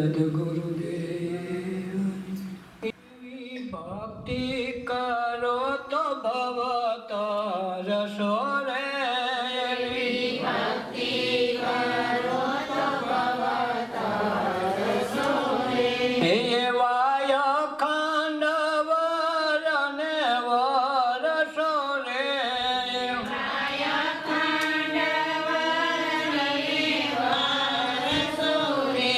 સદગુરુદેવ ભક્તિ કરો તો ભવ તરસો રે ભક્તિ કરો તો ભવ તરસો રે એવાય અખંડ વરને વરસો રે અખંડ વરને વરસો રે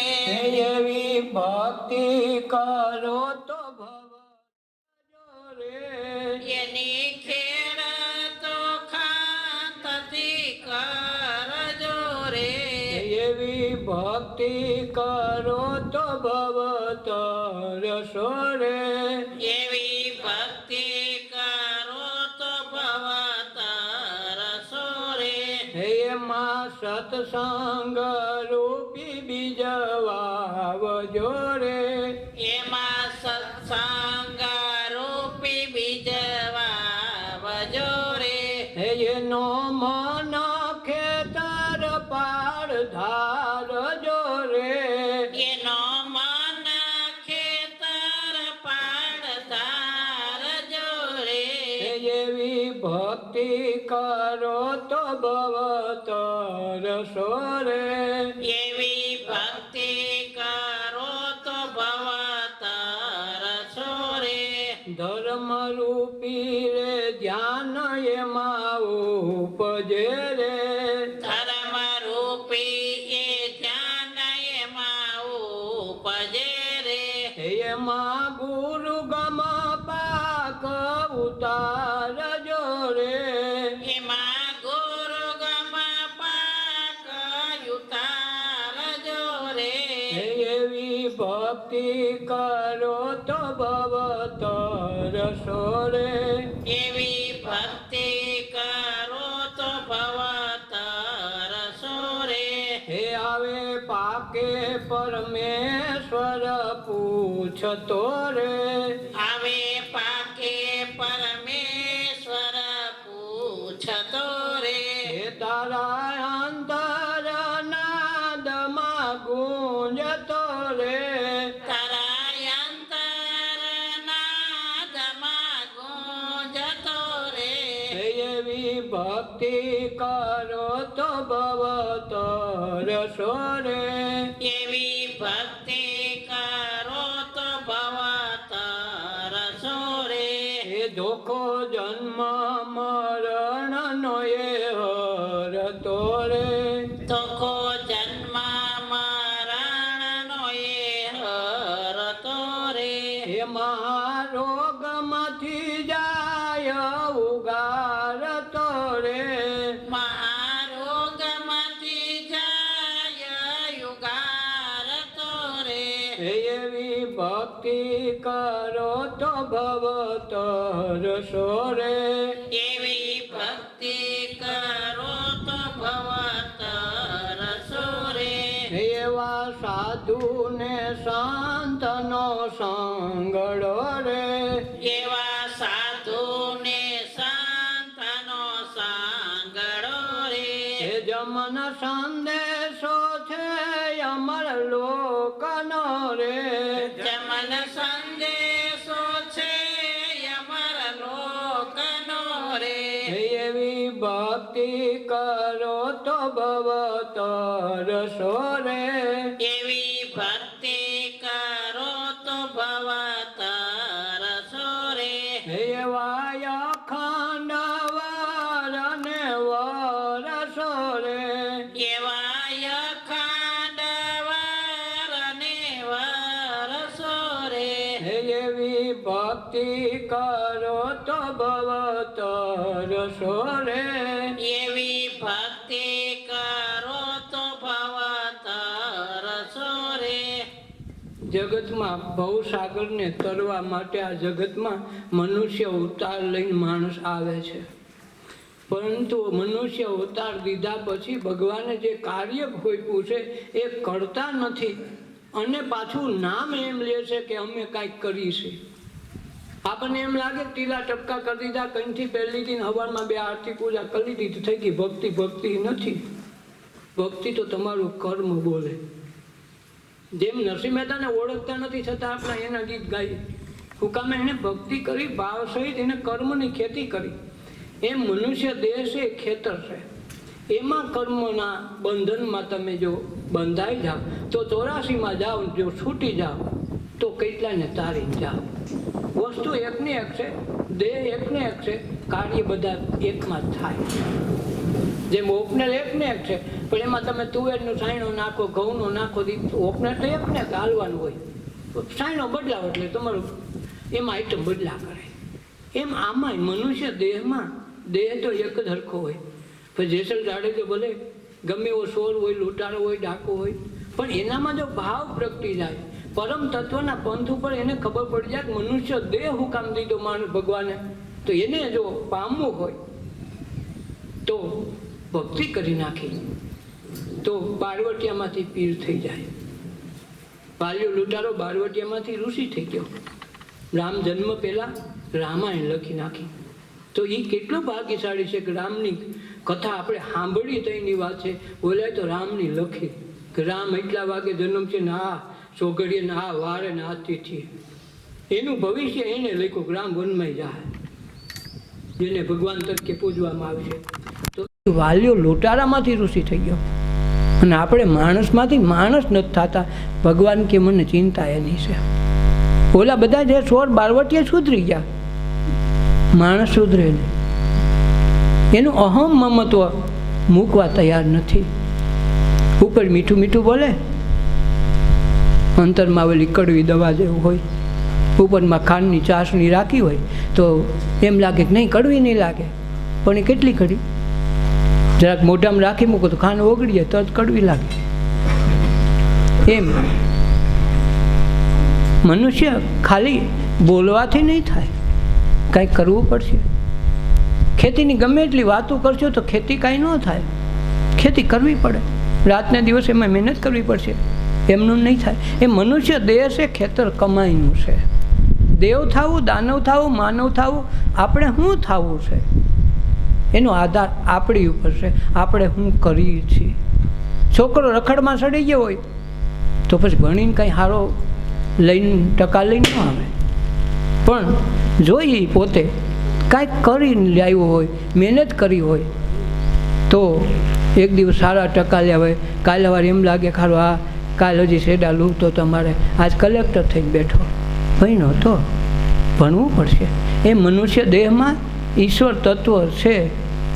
એવી ભક્તિ કરો તો ભવ રે એની ખેડ તો ખાતથી કરજો રે એવી ભક્તિ કરો તો ભવ તરસો રે એવી ભક્તિ કરો તો ભવ તરસો રે એમાં સત્સંગ રૂપી બીજ વાવજો રે એમાં સત્સંગ રૂપી બીજ વાવજો રે એનો મન ખેતર પાડ ધારજો રે એનો મન ખેતર પાડ ધારજો રે એવી ભક્તિ કરો તો ભવ તરસો રે એવી ભક્તિ કરો તો ભવ તરસો રે ધર્મ રૂપી રે ધ્યાન એમાં ઉપજે રે ધર્મ રૂપી એ ધ્યાન એમાં ઉપજે રે એમાં ગુરુ ગમ પાક ઉતારજો રે એમાં ગુરુ ગમ પાક ઉતારજો રે એવી ભક્તિ કરો તો ભવ તરસો રે એવી ભક્તિ કરો તો ભવ તરસો રે હે આવે પાકે પરમેશ્વર પૂછતો રે આવે પાકે પરમેશ્વર પૂછતો રે હે તારા અંતર નાદમાં ગુંજતો રે તારા અંતર નાદમાં ગુંજતો રે એવી ભક્તિ કરો તો ભવ તરસો રે એવી ભક્તિ કરો તો ભવ તરસો રે હે ધોખો જન્મ મરણ નો એ હરતો રે તો કો જન્મ મરણ નો એ હરતો રે હે મહારોગ માંથી જાય ઉગારતો રે મહારોગમાંથી જાય યુગારતો રે એવી ભક્તિ કરો તો ભવ તરસો રે એવી ભક્તિ કરો તો ભવ તરસો રે એવા સાધુ ને સંતનો સંગડો રે એવા સાધુ ને સંતનો સાંગડો રે એ જમન સંદેશો છે અમર લોકનો રે જમન સંદેશો છે અમર લોકનો રે એવી ભક્તિ કરો તો ભવ તરસો રે એવી ભક્તિ કરો તો ભવ તરસો રે એવા અખંડ વરને વરસો રે એવા અખંડ વરને વરસો રે એવી ભક્તિ કરો તો ભવ તરસો રે એવી ભક્તિ કરો તો ભવ તરસો રે જગતમાં ભવસાગરને તરવા માટે આ જગતમાં મનુષ્ય અવતાર લઈને માણસ આવે છે, પરંતુ મનુષ્ય અવતાર લીધા પછી ભગવાને જે કાર્ય ભોગ્યું છે એ કરતા નથી અને પાછું નામ એમ લે છે કે અમે કાંઈક કરીએ. આપણને એમ લાગે ટીલા ટપકા કરી દીધા, કંઈથી પહેલી દિન હવારમાં 2 આરતી પૂજા કરી દીધી, થઈ ગઈ ભક્તિ. ભક્તિ નથી. ભક્તિ તો તમારું કર્મ બોલે. જેમ નરસિંહ મહેતાને ઓળખતા નથી છતાં આપણે એના ગીત ગાઈએ. શું કામ? એને ભક્તિ કરી, ભાવ સહિત એને કર્મની ખેતી કરી. એમ મનુષ્ય દેહ છે ખેતર છે. એમાં કર્મના બંધનમાં તમે જો બંધાઈ જાઓ તો 84માં જાઓ, જો છૂટી જાઓ તો કેટલાને તારીને જાઓ. વસ્તુ એકની એક છે, દેહ એકને એક છે, કાર્ય બધા એકમાં જ થાય. જેમ ઓપનર એકને એક છે, પણ એમાં તમે તુવેરનો સાયણો નાખો, ઘઉંનો નાખો, ઓપનર તો એકને હાલવાનું હોય. સાયણો બદલાવ એટલે તમારું એમાં આઈટમ બદલા કરે. એમ આમાંય મનુષ્ય દેહમાં, દેહ તો એક જ હરખો હોય. પછી જેસલ જાડેજો ભલે ગમે એવો સોર હોય, લૂંટારો હોય, ડાકો હોય, પણ એનામાં જો ભાવ પ્રગટી જાય, પરમ તત્વના પંથ ઉપર એને ખબર પડી જાય કે મનુષ્ય દેહ હું કામ દીધો માણસ ભગવાને, તો એને જો પામવું હોય તો ભક્તિ કરી નાખી તો બારવટિયામાંથી પીર થઈ જાય. પાલ્યો લૂંટારો બારવટિયામાંથી ઋષિ થઈ ગયો. રામ જન્મ પહેલા રામાયણ લખી નાખી. તો એ કેટલો ભાગ્યશાળી છે કે રામની કથા આપણે સાંભળી તો એની વાત છે. બોલાય તો રામની લખી કે રામ એટલા વાગે જન્મ છે ને આ સોગડીએ ને આ વારે ને આ તિથિ. એનું ભવિષ્ય એને લખ્યું કે રામ વનમય જાય, જેને ભગવાન તરીકે પૂજવામાં આવશે. તો વાલ્યો લૂંટારામાંથી ઋષિ થઈ ગયો. અને આપણે માણસમાંથી માણસ નથી થતા. ભગવાન કે મને ચિંતા એની છે. ઓલા બધા જે સોર બારવટીએ સુધરી ગયા, માણસ સુધરે નહીં. એનું અહમ મમત્વ મૂકવા તૈયાર નથી. ઉપર મીઠું મીઠું બોલે, અંતરમાં ઓલી કડવી દવા જેવું હોય. ઉપરમાં ખાંડની ચાસણી રાખી હોય તો એમ લાગે કે નહીં, કડવી નહીં લાગે, પણ એ કેટલી કડવી. જરાક મોઢામાં રાખી મૂકો તો ખાંડ ઓગળીએ તો જ કડવી લાગે. એમ મનુષ્ય ખાલી બોલવાથી નહીં થાય, કાંઈક કરવું પડશે. ખેતીની ગમે એટલી વાતો કરશો તો ખેતી કાંઈ ન થાય. ખેતી કરવી પડે, રાતને દિવસે એમાં મહેનત કરવી પડશે, એમનું નહીં થાય. એ મનુષ્ય દેહ છે ખેતર કમાઈનું છે. દેવ થવું, દાનવ થવું, માનવ થવું, આપણે શું થવું છે એનો આધાર આપણી ઉપર છે. આપણે શું કરીએ છીએ. છોકરો રખડમાં સડી ગયો હોય તો પછી ભણીને કંઈ સારો લઈને ટકા લઈને ન આવે, પણ જોઈએ પોતે કાંઈક કરીને લાવ્યો હોય, મહેનત કરી હોય તો એક દિવસ સારા ટકા લેવા હોય. કાલે વાર એમ લાગે ખારો આ કાલ હજી શેડા લૂં તો તમારે આજ કલેક્ટર થઈને બેઠો ભણ્યો તો ભણવું પડશે. એ મનુષ્ય દેહમાં ઈશ્વર તત્વ છે.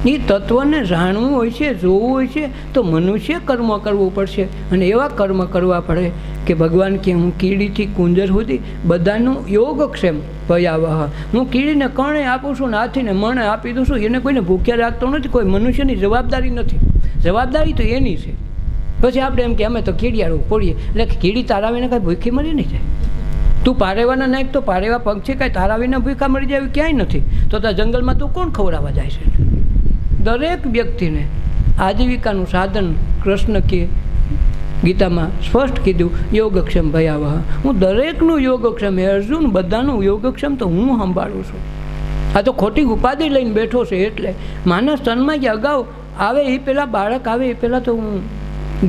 એ તત્વને જાણવું હોય છે, જોવું હોય છે તો મનુષ્ય કર્મ કરવું પડશે. અને એવા કર્મ કરવા પડે કે ભગવાન કે હું કીડીથી કુંજર સુધી બધાનું યોગક્ષેમ ભયાવહ. હું કીડીને કણે આપું છું ને હાથીને મણે આપી દઉં છું. એને કોઈને ભૂખ્યા રાખતો નથી. કોઈ મનુષ્યની જવાબદારી નથી. જવાબદારી તો એની છે. પછી આપણે એમ કે અમે તો કીડિયાળું પડીએ એટલે કીડી તારાવીને કાંઈ ભૂખી મરી નહીં જાય. તું પારેવાના નાખ તો પારેવા પંક્ષી કાંઈ તારા વિના ભૂખા મરી જાય એવું ક્યાંય નથી. તો ત્યાં જંગલમાં તું કોણ ખવડાવવા જાય છે? દરેક વ્યક્તિને આજીવિકાનું સાધન કૃષ્ણ કે ગીતામાં સ્પષ્ટ કીધું યોગક્ષમ ભયાવહ. હું દરેકનું યોગક્ષમ, હે અર્જુન બધાનું યોગક્ષમ તો હું સંભાળું છું. આ તો ખોટી ઉપાધિ લઈને બેઠો છે. એટલે માનસ તનમાં કે અગાઉ આવે એ પહેલાં, બાળક આવે એ પહેલાં તો હું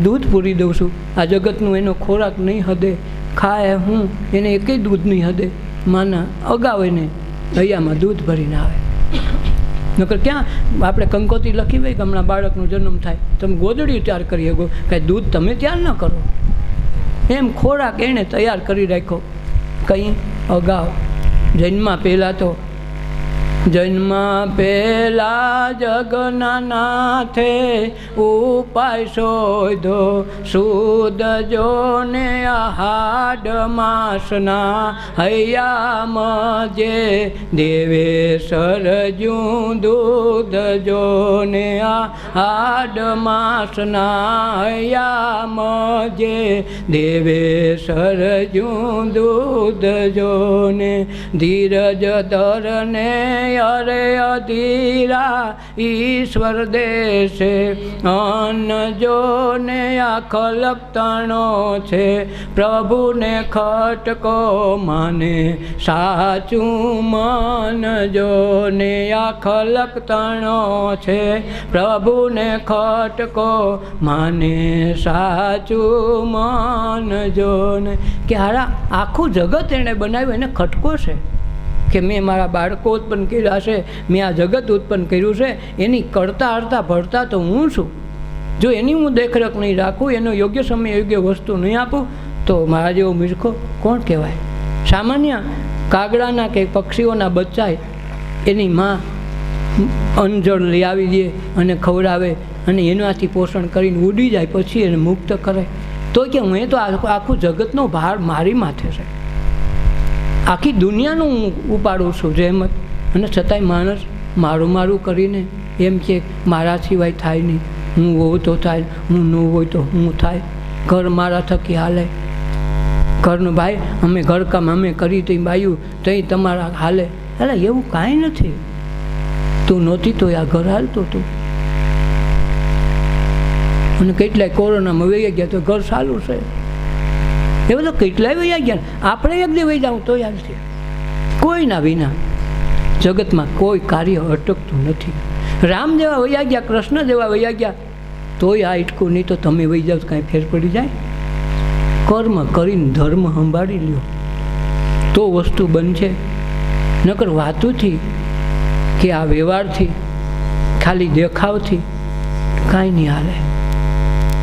દૂધ પૂરી દઉં છું. આ જગતનું એનો ખોરાક નહીં હદે, ખાય હું એને એકેય દૂધ નહીં હદે. માના અગાઉ એને હૈયામાં દૂધ ભરીને આવે. નકર ક્યાં આપણે કંકોત્રી લખી હોય કે હમણાં બાળકનો જન્મ થાય, તમે ગોદડી તૈયાર કરી શકો, કાંઈ દૂધ તમે તૈયાર ન કરો. એમ ખોરાક એણે તૈયાર કરી રાખ્યો કંઈ અગાઉ. જન્મ પહેલાં તો જન્મ પહેલા જગના નાથે ઉપાય શોધો સુદજો ને હાડ માસના હૈયામાં જે દેવે સરજું દૂધજો ને હાડ માસના હૈયામાં જે દેવે સરજું દૂધજો ને ધીરજ ધરને અરે અધીરા ઈશ્વર દેશે અન્ન જોને આ ખલક તણો છે પ્રભુને ખટકો માને સાચું મન જોને આ ખલક તણો છે પ્રભુને ખટકો માને સાચું મન જોને. કે હારા આખું જગત એણે બનાવ્યું એને ખટકો છે કે મેં મારા બાળકો ઉત્પન્ન કર્યા છે, મેં આ જગત ઉત્પન્ન કર્યું છે, એની કરતા હરતા ભરતા તો હું છું. જો એની હું દેખરેખ નહીં રાખું, એનો યોગ્ય સમય યોગ્ય વસ્તુ નહીં આપું તો મારા જેવો મૂર્ખો કોણ કહેવાય. સામાન્ય કાગડાના કે પક્ષીઓના બચ્ચા એની માં અંજળ લઈ આવી દે અને ખવડાવે અને એનાથી પોષણ કરીને ઉડી જાય, પછી એને મુક્ત કરે. તો કે હું તો આખું જગતનો ભાર મારી માથે છે, આખી દુનિયાનું હું ઉપાડું છું જહેમત, અને છતાંય માણસ મારું મારું કરીને એમ કે મારા સિવાય થાય નહીં, હું હોઉં તો થાય, હું ન હોય તો હું થાય, ઘર મારા થકી હાલે, ઘરનું ભાઈ અમે ઘરકામ અમે કરી તો બાયું તઈ તમારા હાલે. એટલે એવું કાંઈ નથી. તું નહોતી તો આ ઘર હાલતો હતું, અને કેટલાય કોરોનામાં વહી ગયા તો ઘર સારું છે. એ બધું કેટલાય વહી ગયા, આપણે એક દી વહી જાઉં તો યાદ છે. કોઈના વિના જગતમાં કોઈ કાર્ય અટકતું નથી. રામ જેવા વહી ગયા, કૃષ્ણ જેવા વહી ગયા, તોય આ અટકું નહીં. તો તમે વહી જાઓ તો કાંઈ ફેર પડી જાય? કર્મ કરીને ધર્મ સંભાળી લ્યો તો વસ્તુ બનશે. નકર વાતુથી કે આ વ્યવહારથી ખાલી દેખાવથી કાંઈ નહીં હાલે.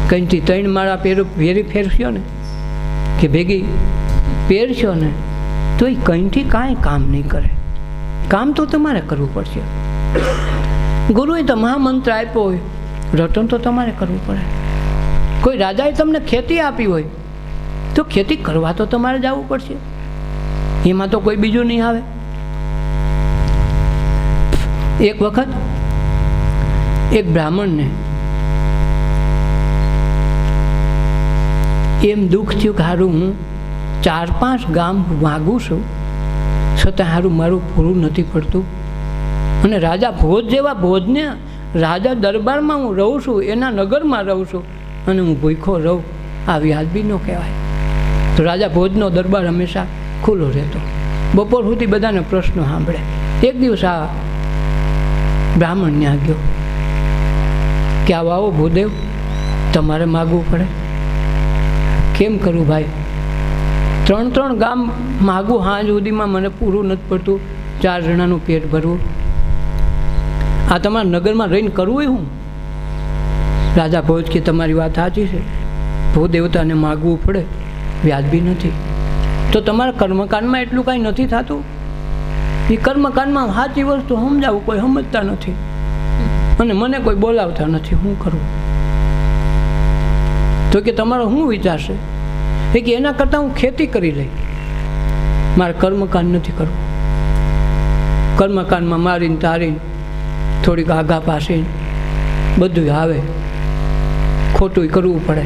કંઈથી ત્રણ માળા વેરી ફેરશો ને કે ભેગી પહેરશો ને તો એ કંઈથી કાંઈ કામ નહીં કરે. કામ તો તમારે કરવું પડશે. ગુરુએ તો મહામંત્ર આપ્યો હોય, રટન તો તમારે કરવું પડે. કોઈ રાજાએ તમને ખેતી આપી હોય તો ખેતી કરવા તો તમારે જવું પડશે. એમાં તો કોઈ બીજું નહીં આવે. એક વખત એક બ્રાહ્મણને એમ દુઃખ થયું કે હારું હું 4-5 ગામ માગું છું, છતાં હારું મારું પૂરું નથી પડતું, અને રાજા ભોજ જેવા ભોજને રાજા દરબારમાં હું રહું છું, એના નગરમાં રહું છું, અને હું ભૂખો રહું, આ વ્યાજબી ન કહેવાય. તો રાજા ભોજનો દરબાર હંમેશા ખુલ્લો રહેતો, બપોર સુધી બધાને પ્રશ્નો સાંભળે. એક દિવસ આ બ્રાહ્મણ ત્યાં ગયો કે આવો ભૂદેવ તમારે માગવું પડે. કેમ કરું ભાઈ? 3 ગામ માગું, હાંજ સુધીમાં મને પૂરું નથી પડતું, 4 જણાનું પેટ ભરવું, આ તમારા નગરમાં રહીને કરવું એ હું? રાજા ભોજ કે તમારી વાત સાચી છે, ભૂદેવતાને માગવું પડે, વ્યાજબી નથી. તો તમારા કર્મકાંડમાં એટલું કાંઈ નથી થતું? એ કર્મકાંડમાં સાચી વસ્તુ સમજાવું કોઈ સમજતા નથી, અને મને કોઈ બોલાવતા નથી, હું કરું? તો કે તમારો શું વિચારશે? એ કે એના કરતાં હું ખેતી કરી લઈ, મારે કર્મકાંડ નથી કરવું. કર્મકાંડમાં મારીને તારીને થોડીક આઘા પાસીને બધું આવે, ખોટું કરવું પડે,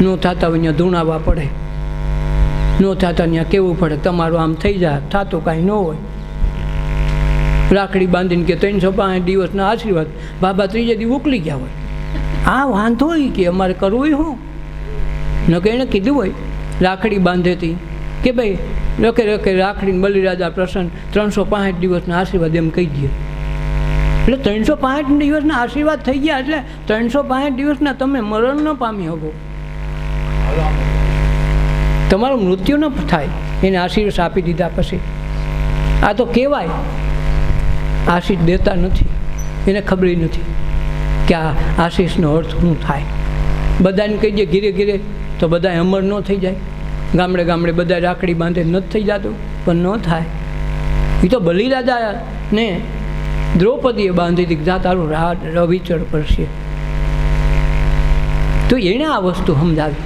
ન થતા હોય ત્યાં ધૂણાવવા પડે, ન થતા ત્યાં કહેવું પડે તમારું આમ થઈ જાય, થતું કાંઈ ન હોય. રાખડી બાંધીને કે 365 દિવસના આશીર્વાદ, બાબા ત્રીજે દી ઉકલી ગયા હોય. આ વાંધો હોય કે અમારે કરવું શું? ન કે એણે કીધું હોય રાખડી બાંધેતી કે ભાઈ રખે રખે રાખડીને બલિરાજા પ્રસન્ન 365 દિવસના આશીર્વાદ એમ કહી દે. એટલે 365 દિવસના આશીર્વાદ થઈ ગયા, એટલે 365 દિવસના તમે મરણ ન પામી શકો, તમારું મૃત્યુ ન થાય એને આશીર્વાદ આપી દીધા પછી. આ તો કહેવાય આશીષ દેતા નથી, એને ખબર નથી કે આ આશીષનો અર્થ શું થાય. બધાને કહી દે ઘીરે ઘીરે તો બધા અમર ન થઈ જાય, ગામડે ગામડે બધા રાખડી બાંધે નથી થઈ જતું, પણ ન થાય. એ તો બલિરાજાને દ્રૌપદીએ બાંધી હતી, જા તારું રવિચળ પડશે. તો એણે આ વસ્તુ સમજાવી.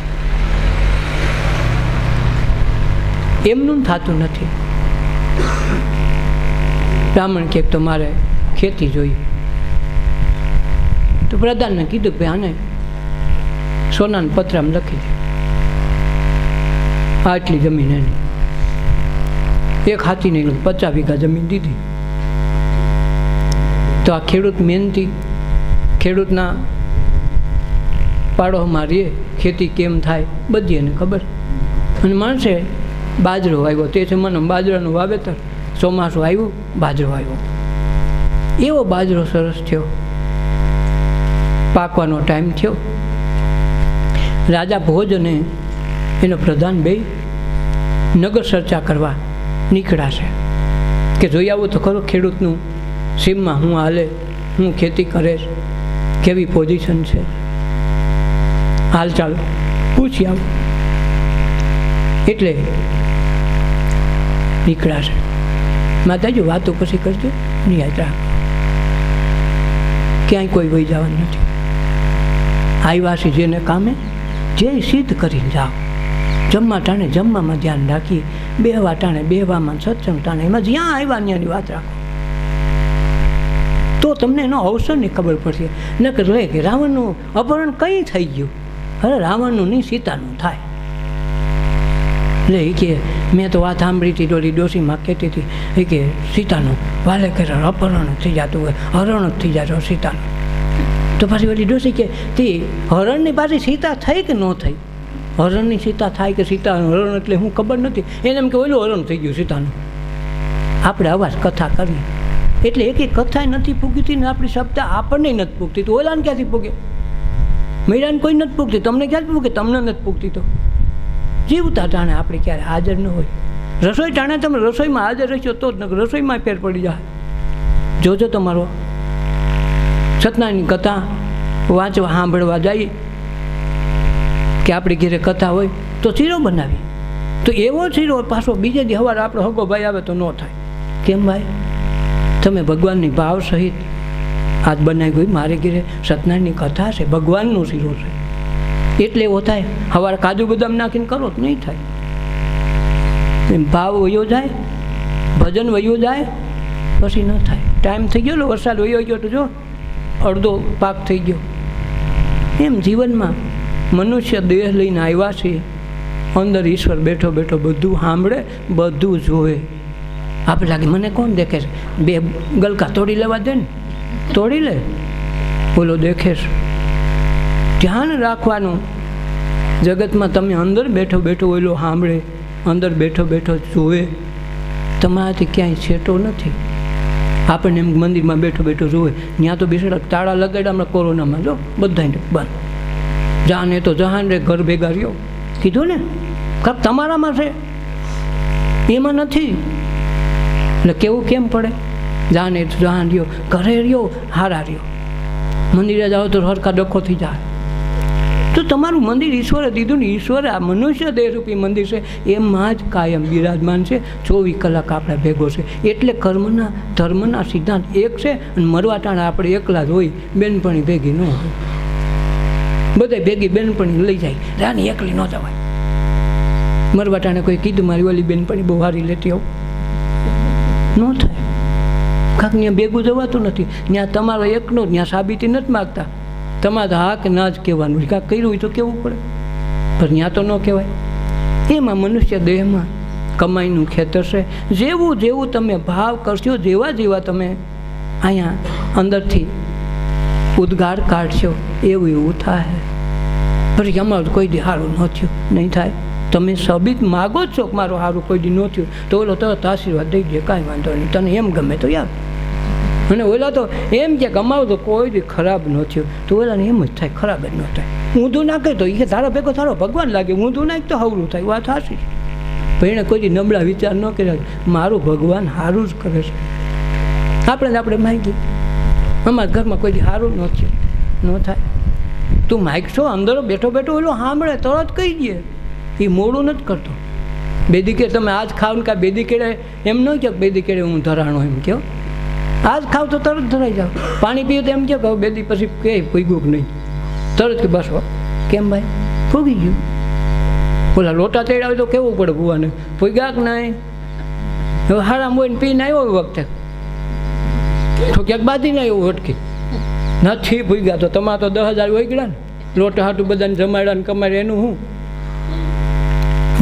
એમનું થતું નથી. બ્રાહ્મણ કે તો મારે ખેતી જોઈએ. તો પ્રધાનને કીધું કે આને સોનાના પત્રામાં લખી દે, આટલી જમીન એની. એક હાથી નહીં 50 વીઘા જમીન દીધી. તો આ ખેડૂત મહેનતી ખેડૂતના પાડોમાં રહીએ, ખેતી કેમ થાય બધી એને ખબર. અને માણસે બાજરો વાવ્યો, તેથી મને બાજરાનું વાવેતર, ચોમાસું આવ્યું બાજરો આવ્યો, એવો બાજરો સરસ થયો, પાકવાનો ટાઈમ થયો. રાજા ભોજ અને એનો પ્રધાન બે નગર ચર્ચા કરવા નીકળ્યા છે કે જોઈ આવું તો ખરો ખેડૂતનું સીમમાં હું હાલે, હું ખેતી કરે, કેવી પોઝિશન છે, હાલચાલ પૂછી આવું. એટલે નીકળ્યા છે. માતાજી વાતો પછી કરજો, નિયાત રાખ, ક્યાંય કોઈ વહી જવાનું નથી. આવ્યા છે જેને કામે જે સિદ્ધ કરીને જાઓ. જમવા ટાણે જમવામાં ધ્યાન રાખી, બેહવા ટાણે બેહવામાં, સત્સંગ ટાણે એમાં જ્યાં આવ્યા ત્યાંની વાત રાખો, તો તમને એનો અવસરની ખબર પડશે. નકર લે કે રાવણનું અપહરણ કંઈ થઈ ગયું, અરે રાવણનું નહીં સીતાનું થાય. એટલે એ કે મેં તો વાત સાંભળી હતી, ડોલી ડોશીમાં કહેતી હતી એ કે સીતાનું વાલે કે અપહરણ થઈ જતું હોય, હરણ જ થઈ જતો સીતાનું. તો પાછી ઓલી ડોશી કે તે હરણની પાછી સીતા થઈ કે ન થઈ? હરણની સીતા થાય કે સીતા હરણ એટલે હું ખબર નથી, એને એમ કે ઓલું હરણ થઈ ગયું સીતાનું. આપણે અવાજ કથા કરીએ એટલે એક કથા નથી પૂગતી ને આપણી શબ્દ આપણને નથી પૂગતી, તો ઓલાને ક્યાંથી પૂગે? મીરાને કોઈ નથી પૂગતી, તમને ક્યાંથી પૂગે? તમને નથી પૂગતી. તો જીવતા ટાણે આપણે ક્યારે હાજર ન હોય. રસોઈ ટાણે તમે રસોઈમાં હાજર રહેશો તો જ રસોઈમાં ફેર પડી જાય. જોજો તમારો સત્યનારાયણની કથા વાંચવા સાંભળવા જઈએ કે આપણી ઘરે કથા હોય તો શીરો બનાવી, તો એવો શીરો પાછો બીજે દી સવારે આપણો હગો ભાઈ આવે તો ન થાય. કેમ ભાઈ? તમે ભગવાનની ભાવ સહિત આજ બનાવી ગઈ, મારી ઘરે સત્યનારાયણની કથા છે, ભગવાનનો શીરો છે એટલે એવો થાય. સવારે કાજુ બદામ નાખીને કરો તો નહીં થાય. એમ ભાવ વયો જાય, ભજન વયો જાય પછી ન થાય. ટાઈમ થઈ ગયો, વરસાદ વયો ગયો તો જો અડધો પાક થઈ ગયો. એમ જીવનમાં મનુષ્ય દેહ લઈને આવ્યા છે, અંદર ઈશ્વર બેઠો બેઠો બધું સાંભળે, બધું જોવે. આપણે લાગે મને કોણ દેખે છે, બે ગલકા તોડી લેવા દે ને, તોડી લે, બોલો દેખે છે. ધ્યાન રાખવાનું જગતમાં. તમે અંદર બેઠો બેઠો ઓલો સાંભળે, અંદર બેઠો બેઠો જોવે, તમારાથી ક્યાંય છેટો નથી. આપણને એમ મંદિરમાં બેઠો બેઠો જોવે, ત્યાં તો બેસેલા તાળા લગાડ્યા હમણાં કોરોનામાં, જો બધાને બંધ. જાને તો જહાન રે ઘર ભેગા રહ્યો, કીધું ને કાંક તમારામાં છે, એમાં નથી. એટલે કેવું કેમ પડે? જાને તો જહાન રહ્યો, ઘરે રહ્યો, હારા રહ્યો. મંદિરે જાઓ તો હરખા ડખો થઈ જાય. તો તમારું મંદિર ઈશ્વરે દીધું ને, ઈશ્વરે આ મનુષ્ય દેહરૂપી મંદિર છે, એમાં જ કાયમ બિરાજમાન છે, 24 કલાક આપણે ભેગો છે. એટલે કર્મના ધર્મના સિદ્ધાંત એક છે, અને મરવા ટાણે આપણે એકલા જ હોય, બેનપણી ભેગી ન હોય. બધા ભેગી બેનપણી લઈ જાય, રાની એકલી ન જવાય. મરવા ટાણે કોઈ કીધું મારી ઓલી બેનપણી બહુ સારી લેતી આવું, ન થાય. કાંક ત્યાં ભેગું જવાતું નથી, ત્યાં તમારો એકનો ત્યાં સાબિતી નથી માગતા. તમારે હા કે ના જ કહેવાનું, કાંઈક કર્યું હોય તો કહેવું પડે, પણ ત્યાં તો ન કહેવાય. એમાં મનુષ્ય દેહમાં કમાઈનું ખેતર છે. જેવું જેવું તમે ભાવ કરશો, જેવા જેવા તમે અહીંયા અંદરથી ઉદ્ગાર કાઢશો, એવું એવું થાય. પછી અમારું કોઈ દી સારું ન થયું, નહીં થાય. તમે સબિત માગો જ છો કે મારું સારું કોઈ દી ન થયું, તો ઓલો તરત આશીર્વાદ દઈ દે, કાંઈ વાંધો નહીં, તને એમ ગમે તો યાર. અને ઓલા તો એમ કે ગમાવું તો કોઈ દી ખરાબ ન થયું, તો ઓલાને એમ જ થાય, ખરાબ જ ન થાય. ઊંધું નાખે તો એ તારા ભેગો તારો ભગવાન લાગે, ઊંધું નાખ તો હવરું થાય. વાત સાચી. પણ એને કોઈ દી નબળા વિચાર ન કર્યા, મારું ભગવાન સારું જ કરે છે. આપણે માગીએ, અમારા ઘરમાં કોઈ દી સારું ન થયું, ન થાય. તું માગશો, અંદર બેઠો બેઠો ઓલો સાંભળે, તરત કહી દે. એ મોડું નથી કરતો. બેદી કે તમે આજ ખાવ ને કાં બેદી કેળે એમ ન કહો, બેદી કેળે હું ધરાણો એમ કહો. આજ ખાવ તો તરત ધરાઈ જાઓ. પાણી પીવું તો એમ કહો બેદી પછી કે પૂગ્યું કે નહીં, તરત કે બસ કેમ ભાઈ ફૂગી ગયું. ઓલા લોટા તેડાવે તો કેવું પડે ભૂવાને, ફૂગ્યા કે નહીં. હવે હારામ હોય ને પીને આવ્યો વખતે તો ક્યાંક બાંધીને આવ્યો અટકી નથી ફૂગ્યા, તો તમારે તો 10,000 હોય ગયા ને. લોટા હાટું બધાને જમાડ્યા ને કમાડે એનું શું?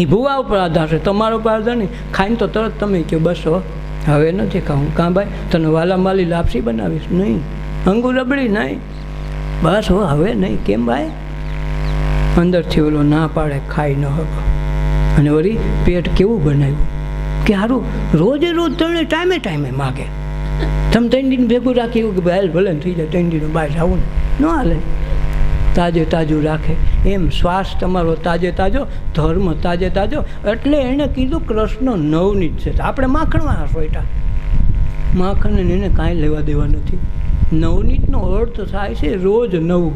એ ભૂવા ઉપર આધાર છે, તમારો ઉપર આધાર નહીં. ખાઈને તો તરત તમે કહો બસ હવે નથી ખાવું. કાં ભાઈ તને વાલામાલી લાપસી બનાવીશ? નહીં. અંગુર રબડી? નહીં. બસ હવે નહીં. કેમ ભાઈ? અંદરથી ઓલો ના પાડે, ખાઈ ન હકો. અને વળી પેટ કેવું બનાવ્યું કે સારું રોજે રોજ તને ટાઈમે ટાઈમે માગે. તમે 3 દિન ભેગું રાખ્યું કે ભાઈ ભલે થઈ જાય 3 દિન બહાર આવું ન હાલે. તાજે તાજું રાખે. એમ શ્વાસ તમારો તાજે તાજો, ધર્મ તાજે તાજો. એટલે એણે કીધું કૃષ્ણ નવનીત છે. આપણે માખણમાં સોયટા, માખણને એને કાંઈ લેવા દેવા નથી. નવનીતનો અર્થ થાય છે રોજ નવું,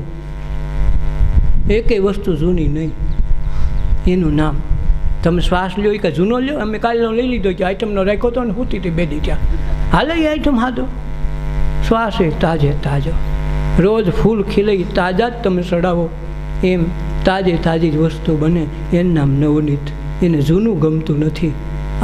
એકેય વસ્તુ જૂની નહીં. એનું નામ તમે શ્વાસ લ્યો કે જૂનો લ્યો. અમે કાલનો લઈ લીધો કે આઈટમનો રાખ્યો હતો ને હુતી હતી બેડી ત્યાં. હાલે એ આઈટમ હાદો. શ્વાસ એ તાજે તાજો. રોજ ફૂલ ખીલે તાજા જ તમે ચડાવો. એમ તાજે તાજી જ વસ્તુ બને. એનું નામ નવનીત. એને જૂનું ગમતું નથી.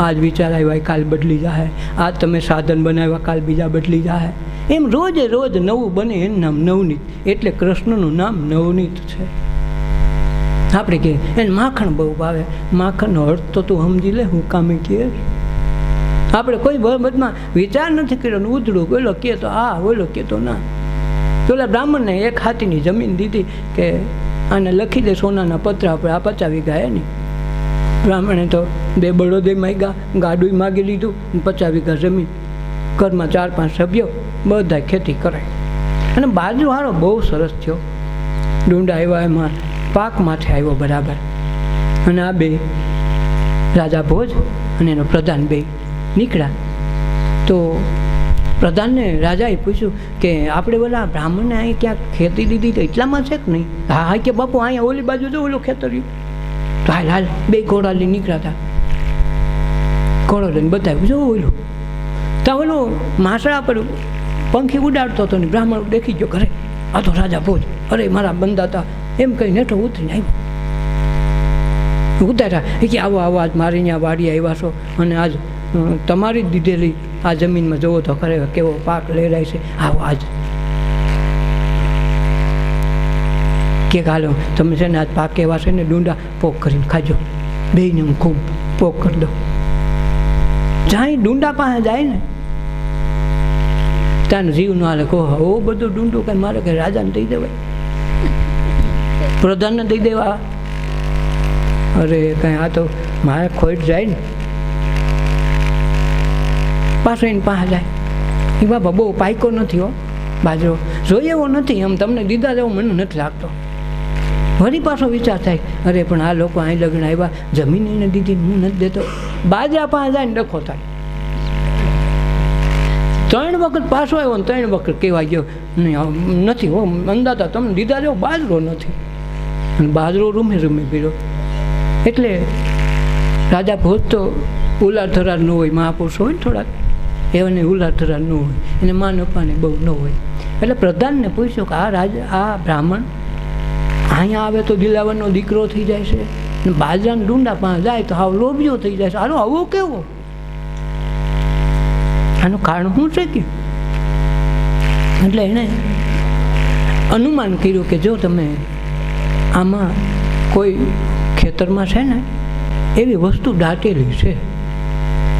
આજ વિચાર આવ્યા કાલ બદલી જાય. આજ તમે સાધન બનાવ્યા કાલ બીજા બદલી જાય. એમ રોજે રોજ નવું બને. એનું નામ નવનીત. એટલે કૃષ્ણનું નામ નવનીત છે. આપણે કે એને માખણ બહુ ભાવે. માખણનો અર્થ તો તું સમજી લે. હું કામે કહે આપણે કોઈ બાબતમાં વિચાર નથી કર્યો. ઉધડું ઓલો કે તો આ, ઓલો કે તો ના. પેલા બ્રાહ્મણને 1 હાથીની જમીન દીધી કે આને લખી દે સોનાના પત્રા આપણે. આ 50 વીઘા એની. બ્રાહ્મણે તો 2 બળદે માગ્યા, ગાડું માગી લીધું. 50 વીઘા જમીન. ઘરમાં 4-5 સભ્યો, બધા ખેતી કરે. અને બાજુવાળો બહુ સરસ થયો. ડુંડા આવ્યા, એમાં પાક માથે આવ્યો બરાબર. અને આ 2 રાજા ભોજ અને એનો પ્રધાન 2 નીકળ્યા. તો પ્રધાનને રાજાએ પૂછ્યું કે આપણે બોલા બ્રાહ્મણને અહીં ક્યાંક ખેતી દીધી તો એટલામાં છે કે નહીં? હા હા કે બાપુ અહીંયા ઓલી બાજુ જો ઓલું ખેતર્યું. તો હાલ 2 ઘોડા લઈને નીકળ્યા હતા. ઘોડો લઈને બતાવ્યું જો ઓલું. તો ઓલું માસડા પર પંખી ઉડાડતો હતો ને બ્રાહ્મણ દેખી ગયો ઘરે. આ તો રાજા ભોજ. અરે મારા બંધાતા એમ કંઈ નેઠો ઉતરીને આવ્યો. ઉતાર્યા કે આવો આવો આજ મારી અહીંયા વાડી આવ્યા છો અને આજ તમારી જ દીધેલી આ જમીનમાં જોવો તો ખરેખર કેવો પાક લહેરાય છે. આવો આજ કે હાલો તમે છે ને આજ પાક એવા છે ને ડુંડા પોક કરીને ખાજો. બેયને હું ખૂબ પોક કરી દઉં. જ્યાં ડુંડા પાસે જાય ને ત્યાં જીવ ન હાલે. કહો ઓ બધું ડુંડું કંઈ મારે કંઈ રાજાને દઈ દેવાય, પ્રધાનને દઈ દેવા. અરે કંઈ આ તો મારે ખોટ જાય ને. પાછો એને પાસે જાય. એ બાબા બહુ પાયકો નથી હો બાજરો. જોઈએ એવો નથી. એમ તમને દીધા જેવો મને નથી લાગતો. વળી પાછો વિચાર થાય અરે પણ આ લોકો અહીં લગ્ન આવ્યા, જમીન એને દીધી હું નથી દેતો. બાજરા પાસે જાય ને ડખો થાય. 3 વખત પાછો આવ્યો ને 3 વખત કહેવા ગયો નહીં નથી હો અંદાતા તમને દીધા જેવો બાજરો નથી. અને બાજરો રૂમે રૂમે પીડ્યો. એટલે રાજા ભોજ તો ઉલાર થરાર ન હોય, મહાપુરુષ હોય ને થોડાક એવાને ઉલાર થરાર ન હોય, એને માન અપાને બહુ ન હોય. એટલે પ્રધાનને પૂછ્યું કે આ બ્રાહ્મણ અહીંયા આવે તો દિલાવરનો દીકરો થઈ જાય છે, ને બાજરાના ડુંડા પાસે જાય તો હાવ લોભિયો થઈ જાય છે. આનો આવો કેવો? આનું કારણ શું છે કે? એટલે એણે અનુમાન કર્યું કે જો તમે આમાં કોઈ ખેતરમાં છે ને એવી વસ્તુ દાટેલી છે,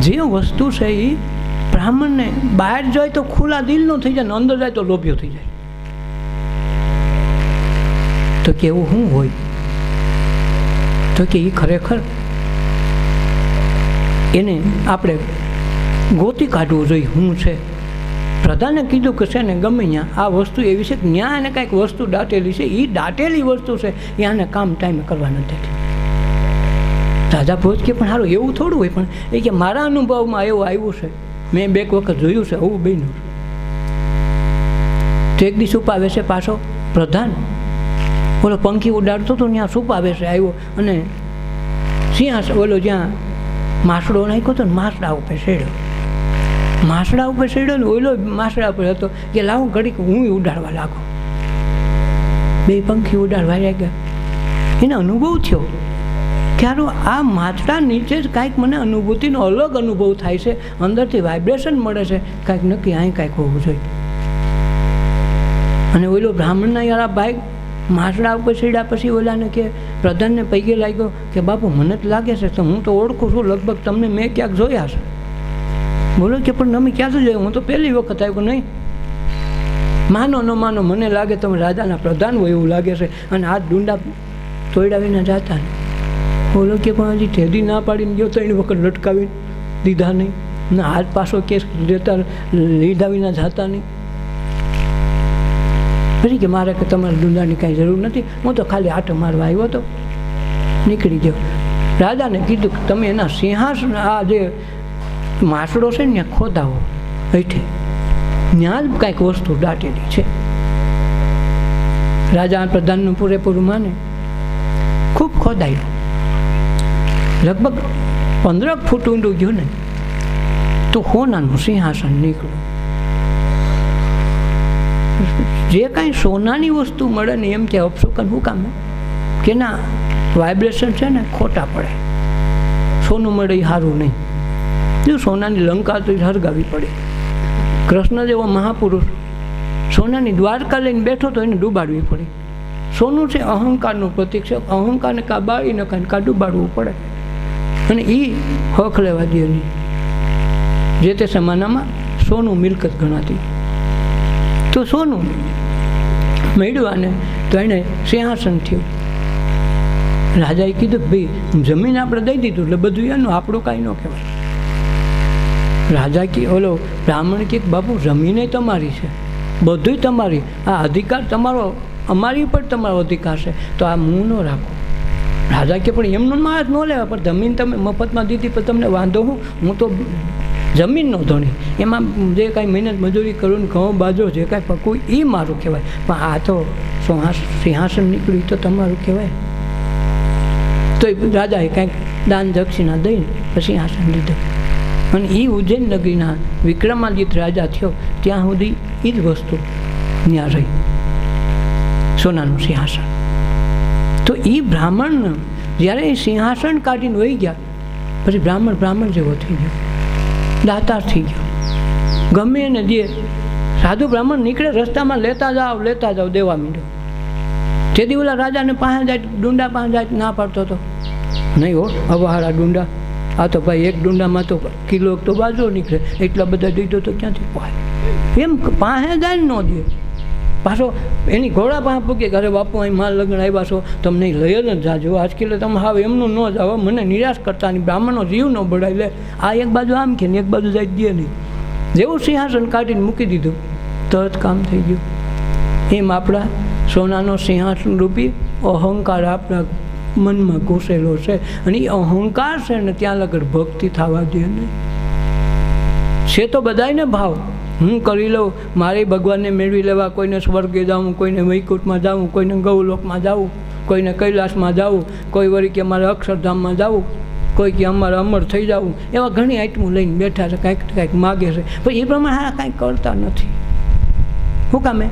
જે વસ્તુ છે એ બ્રાહ્મણને બહાર જાય તો ખુલ્લા દિલનો થઈ જાય ને અંદર જાય તો લોભ્યો થઈ જાય. તો કે એવું શું હોય? તો કે એ ખરેખર એને આપણે ગોતી કાઢવું જોઈએ શું છે. પ્રધાને કીધું કે છે ને ગમે ત્યાં આ વસ્તુ એવી છે કે ત્યાં એને કાંઈક વસ્તુ દાટેલી છે. એ દાટેલી વસ્તુ છે એ આને કામ ટાઈમે કરવા નથી. રાજા ભોજ કે પણ સારું એવું થોડું હોય. પણ એ કે મારા અનુભવમાં એવું આવ્યું છે, મેં 2 વખત જોયું છે આવું બન્યું. તો એક દી સુપાવે છે પાછો પ્રધાન ઓલો પંખી ઉડાડતો હતો ત્યાં સુપાવે છે આવ્યો અને સિંહ ઓલો જ્યાં માસડો નાખ્યો હતો ને માસડા ઉપર સેડ્યો. માસડા ઉપર સેડ્યો ને ઓલો માસડા ઉપર હતો કે લાવો ઘડીક હું ઉડાડવા લાગો. 2 પંખી ઉડાડવા ગયા. એને અનુભવ થયો કે આ માછડા નીચે જ કાંઈક મને અનુભૂતિનો અલગ અનુભવ થાય છે, અંદરથી વાઇબ્રેશન મળે છે, કાંઈક નક્કી અહીં કાંઈક હોવું જોઈએ. અને ઓલો બ્રાહ્મણના યાર ભાઈ માછડા ઉપર સીડ્યા પછી ઓલાને કે પ્રધાનને પૈગે લાગ્યો કે બાપુ મને જ લાગે છે તો હું તો ઓળખું છું લગભગ તમને મેં ક્યાંક જોયા છે. બોલો કે પણ અમે ક્યાંથી જોયું? હું તો પહેલી વખત આવ્યો. નહીં માનો ન માનો, મને લાગે તમે રાજાના પ્રધાન હોય એવું લાગે છે. અને આ ડુંડા તોડાવીને જતા ને. બોલો કે પણ હજી ઠેદી ના પાડીને ગયો 3 વખત લટકાવીને દીધા નહીં ને હાથ પાછો કેસ લેતા લીધા વિના જતા નહીં. પછી કે મારે કે તમારે ડુંડાની કાંઈ જરૂર નથી, હું તો ખાલી આટો મારવા આવ્યો હતો, નીકળી ગયો. રાજાને કીધું કે તમે એના સિંહાસન આ જે માસડો છે ને ત્યાં ખોદાવો, હેઠે ત્યાં જ કાંઈક વસ્તુ દાટેલી છે. રાજા પ્રધાનનું પૂરેપૂરું માને. ખૂબ ખોદાયું, લગભગ 15 ફૂટ ઊંડું ગયું ને તો સોનાનું સિંહાસન નીકળ્યું. જે કાંઈ સોનાની વસ્તુ મળે ને એમ કે અપશુકન શું કામ કે ના વાઇબ્રેશન છે ને ખોટા પડે. સોનું મળે એ સારું નહીં. જો સોનાની લંકા તો હરગાવી પડે. કૃષ્ણ જેવો મહાપુરુષ સોનાની દ્વારકા લઈને બેઠો તો એને ડૂબાડવી પડે. સોનું છે અહંકારનું પ્રતીક છે. અહંકારને કાં બાળી નખાય કાં ડૂબાડવું પડે. અને એ હક લેવા દે નહીં. જે તે જમાનામાં સોનું મિલકત ગણાતી. તો સોનું મેળવાને તો એને સિંહાસન થયું. રાજાએ કીધું ભાઈ જમીન આપણે દઈ દીધું એટલે બધું એનું, આપણું કાંઈ ન કહેવાય. રાજા કે ઓલો બ્રાહ્મણ કે બાપુ જમીને તમારી છે, બધું તમારી, આ અધિકાર તમારો, અમારી પર તમારો અધિકાર છે, તો આ મું ન રાખો. રાજા કે પણ એમનું મારા જ ન લેવા, પણ જમીન તમે મફતમાં દીધી પણ તમને વાંધો હું તો જમીનનો ધણી, એમાં જે કાંઈ મહેનત મજૂરી કરું ને ઘઉં બાજો જે કાંઈ પકવું એ મારું કહેવાય. પણ આ તો સિંહાસન નીકળ્યું તો તમારું કહેવાય. તો રાજાએ કાંઈક દાન દક્ષિણા દઈને પછી સિંહાસન લીધું. અને એ ઉજ્જૈન નગરીના વિક્રમાદિત્ય રાજા થયો ત્યાં સુધી એ જ વસ્તુ ત્યાં રહી, સોનાનું સિંહાસન. તો એ બ્રાહ્મણ જ્યારે એ સિંહાસન કાઢીને વહી ગયા પછી બ્રાહ્મણ જેવો થઈ ગયો, દાતાર થઈ ગયો. ગમે એને દે. સાધુ બ્રાહ્મણ નીકળે રસ્તામાં લેતા જાઓ દેવા માંડ્યો. તેથી ઓલા રાજાને પાસે જાય, ડુંડા પાસે જાય ના પાડતો હતો. નહીં હો અવાહારા ડુંડા, આ તો ભાઈ એક ડુંડામાં તો કિલો તો બાજુ નીકળે, એટલા બધા દીધો તો ક્યાંથી પાય. એમ પાસે જાય ન દે. પાછો એની ઘોડા પાસે પૂગે કે અરે બાપુ અહીં માલ લગ્ન આવ્યા છો, તમને લઈ જ જાજો, આજ કિલો તમે હાવ એમનું ન જાઓ, મને નિરાશ કરતા નહીં, બ્રાહ્મણનો જીવ ન બળાય. લે આ એક બાજુ આમ કે એક બાજુ જાય દે નહીં. જેવું સિંહાસન કાઢીને મૂકી દીધું તરત કામ થઈ ગયું. એમ આપણા સોનાનો સિંહાસન રૂપી અહંકાર આપણા મનમાં ઘૂસેલો છે. અને એ અહંકાર છે ને ત્યાં લગડ ભક્તિ થવા દે નહીં. છે તો બધાને ભાવ હું કરી લઉં, મારે ભગવાનને મેળવી લેવા, કોઈને સ્વર્ગે જાઉં, કોઈને વૈકુંઠમાં જાઉં, કોઈને ગૌલોકમાં જાઉં, કોઈને કૈલાસમાં જાઉં, કોઈ વળી કે અમારે અક્ષરધામમાં જાવું, કોઈ કે અમારે અમર થઈ જવું. એવા ઘણી આઈટમો લઈને બેઠા છે, કાંઈક માગે છે, પણ એ પ્રમાણે હા કાંઈક કરતા નથી. શું કામે?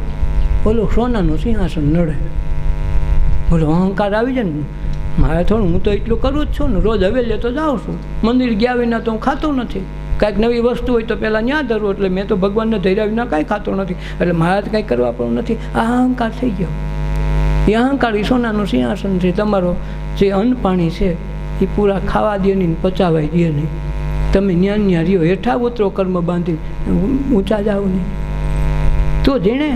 બોલો સોનાનું સિંહાસન નડે, બોલો અહંકાર આવી જાય ને. મારે થોડું હું તો એટલું કરું જ છું ને, રોજ હવેલી તો જાઉં છું, મંદિર ગયા વિના તો હું ખાતો નથી. કાંઈક નવી વસ્તુ હોય તો પહેલાં ત્યાં ધરવું, એટલે મેં તો ભગવાનને ધર્યા વિના કાંઈ ખાતો નથી, એટલે મારે તો કાંઈ કરવા પણ નથી. આ અહંકાર થઈ ગયો. એ અહંકાર એ સોનાનું સિંહાસન છે. તમારો જે અન્ન પાણી છે એ પૂરા ખાવા દે નહીં, પચાવાય દે નહીં. તમે ન્યા રહ્યો, હેઠા ઉતરો કર્મ બાંધી, ઊંચા જાઓ નહીં. તો જેણે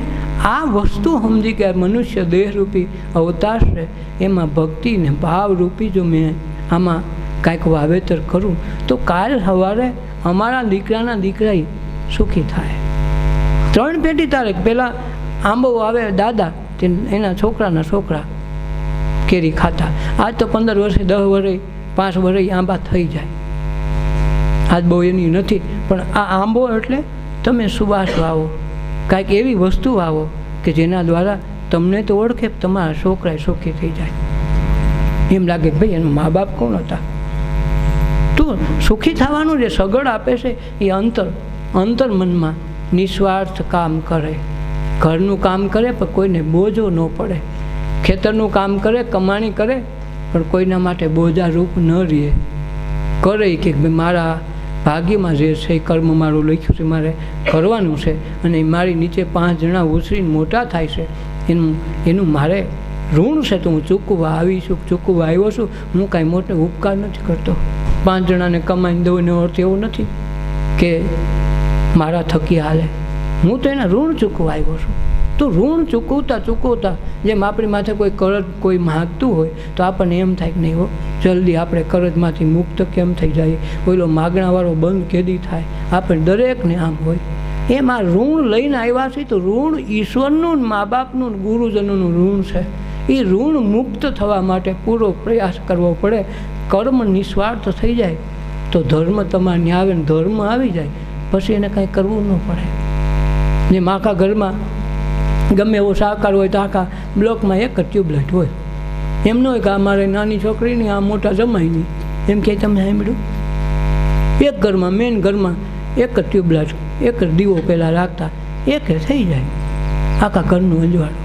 આ વસ્તુ સમજી કે મનુષ્ય દેહરૂપી અવતાર છે, એમાં ભક્તિ ને ભાવરૂપી જો મેં આમાં કાંઈક વાવેતર કરું તો કાલ સવારે અમારા દીકરાના દીકરા સુખી થાય. 3 પેઢી તારે પહેલાં આંબો આવે દાદા, એના છોકરાના છોકરા કેરી ખાતા. આજ તો 15 વર્ષે 10 વર્ષે 5 વર્ષે આંબા થઈ જાય. આજ બહુ એની નથી, પણ આ આંબો એટલે તમે સુવાસ વાવો, કાંઈક એવી વસ્તુ વાવો કે જેના દ્વારા તમને તો ઓળખે, તમારા છોકરા સુખી થઈ જાય. એમ લાગે કે ભાઈ એના મા બાપ કોણ હતા. તો સુખી થવાનું જે સગવડ આપે છે એ અંતર મનમાં નિસ્વાર્થ કામ કરે, ઘરનું કામ કરે પણ કોઈને બોજો ન પડે, ખેતરનું કામ કરે, કમાણી કરે પણ કોઈના માટે બોજારૂપ ન રહે. કરે કે મારા ભાગ્યમાં જે છે એ કર્મ મારું લખ્યું છે, મારે કરવાનું છે, અને મારી નીચે 5 જણા ઉછરીને મોટા થાય છે, એનું મારે ઋણ છે, તો હું ચૂકવવા આવ્યો છું. હું કાંઈ મોટો ઉપકાર નથી કરતો. 5 જણાને કમાઈને દઉં એનો અર્થ એવો નથી. કે મારા થકી હાલે, હું તો એના ઋણ ચૂકવા આવ્યો છું. તો ઋણ ચૂકવતા જેમ આપણી માથે કોઈ કરજ કોઈ માગતું હોય તો આપણને એમ થાય કે નહીં હો, જલ્દી આપણે કરજમાંથી મુક્ત કેમ થઈ જાય, ઓલો માગણાવાળો બંધ કેદી થાય. આપણે દરેકને આમ હોય એમ આ ઋણ લઈને આવ્યા છે. તો ઋણ ઈશ્વરનું, મા બાપનું, ગુરુજનોનું ઋણ છે. એ ઋણ મુક્ત થવા માટે પૂરો પ્રયાસ કરવો પડે. કર્મ નિસ્વાર્થ થઈ જાય તો ધર્મ તમારે ન્યા આવે ને ધર્મ આવી જાય પછી એને કાંઈ કરવું ન પડે. જેમ આખા ઘરમાં ગમે એવો સાકાર હોય તો આખા બ્લોકમાં એક જ ટ્યુબલાઇટ હોય. એમ ન હોય કે અમારે નાની છોકરીની આ મોટા જમાઈની એમ કે તમે સાંભળ્યું, એક ઘરમાં મેન ઘરમાં એક જ ટ્યુબલાઇટ, એક જ દીવો પહેલાં રાખતા, એક થઈ જાય આખા ઘરનું અંજવાળું.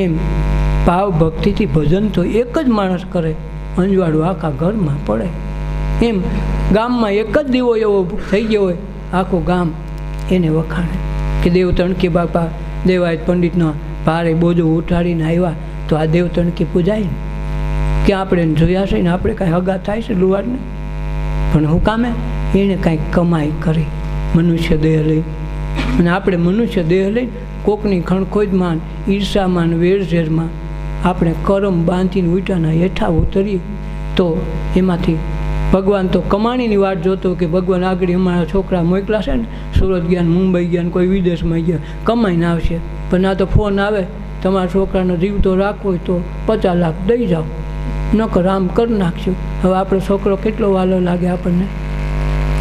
એમ ભાવ ભક્તિથી ભજન તો એક જ માણસ કરે, અંજવાળું આખા ઘરમાં પડે. એમ ગામમાં એક જ દીવો એવો થઈ ગયો હોય આખું ગામ એને વખાણે કે દેવ તણકી બાપા દેવાયત પંડિતનો ભારે બોજો ઉઠાડીને આવ્યા તો આ દેવ તણકી પૂજાય ને કે આપણે જોયા છે ને આપણે કાંઈ હગા થાય છે લુવાડને, પણ હું કામે એને કાંઈક કમાઈ કરી મનુષ્ય દેહ લઈ. અને આપણે મનુષ્ય દેહ લઈ કોકની ખણખોજમાં, ઈર્ષામાં, વેરઝેરમાં આપણે કરમ બાંધીને ઉઠાના હેઠા ઉતરીએ તો એમાંથી ભગવાન તો કમાણીની વાટ જોતો કે ભગવાન આગળ અમારા છોકરા મોકલા છે ને, સુરત ગયા, મુંબઈ ગયા, કોઈ વિદેશમાં ગયા, કમાઈને આવશે. પણ આ તો ફોન આવે તમારા છોકરાનો જીવ તો રાખવો હોય તો 50 લાખ દઈ જાઓ, નકર આમ કરી નાખશું. હવે આપણો છોકરો કેટલો વાલો લાગે આપણને.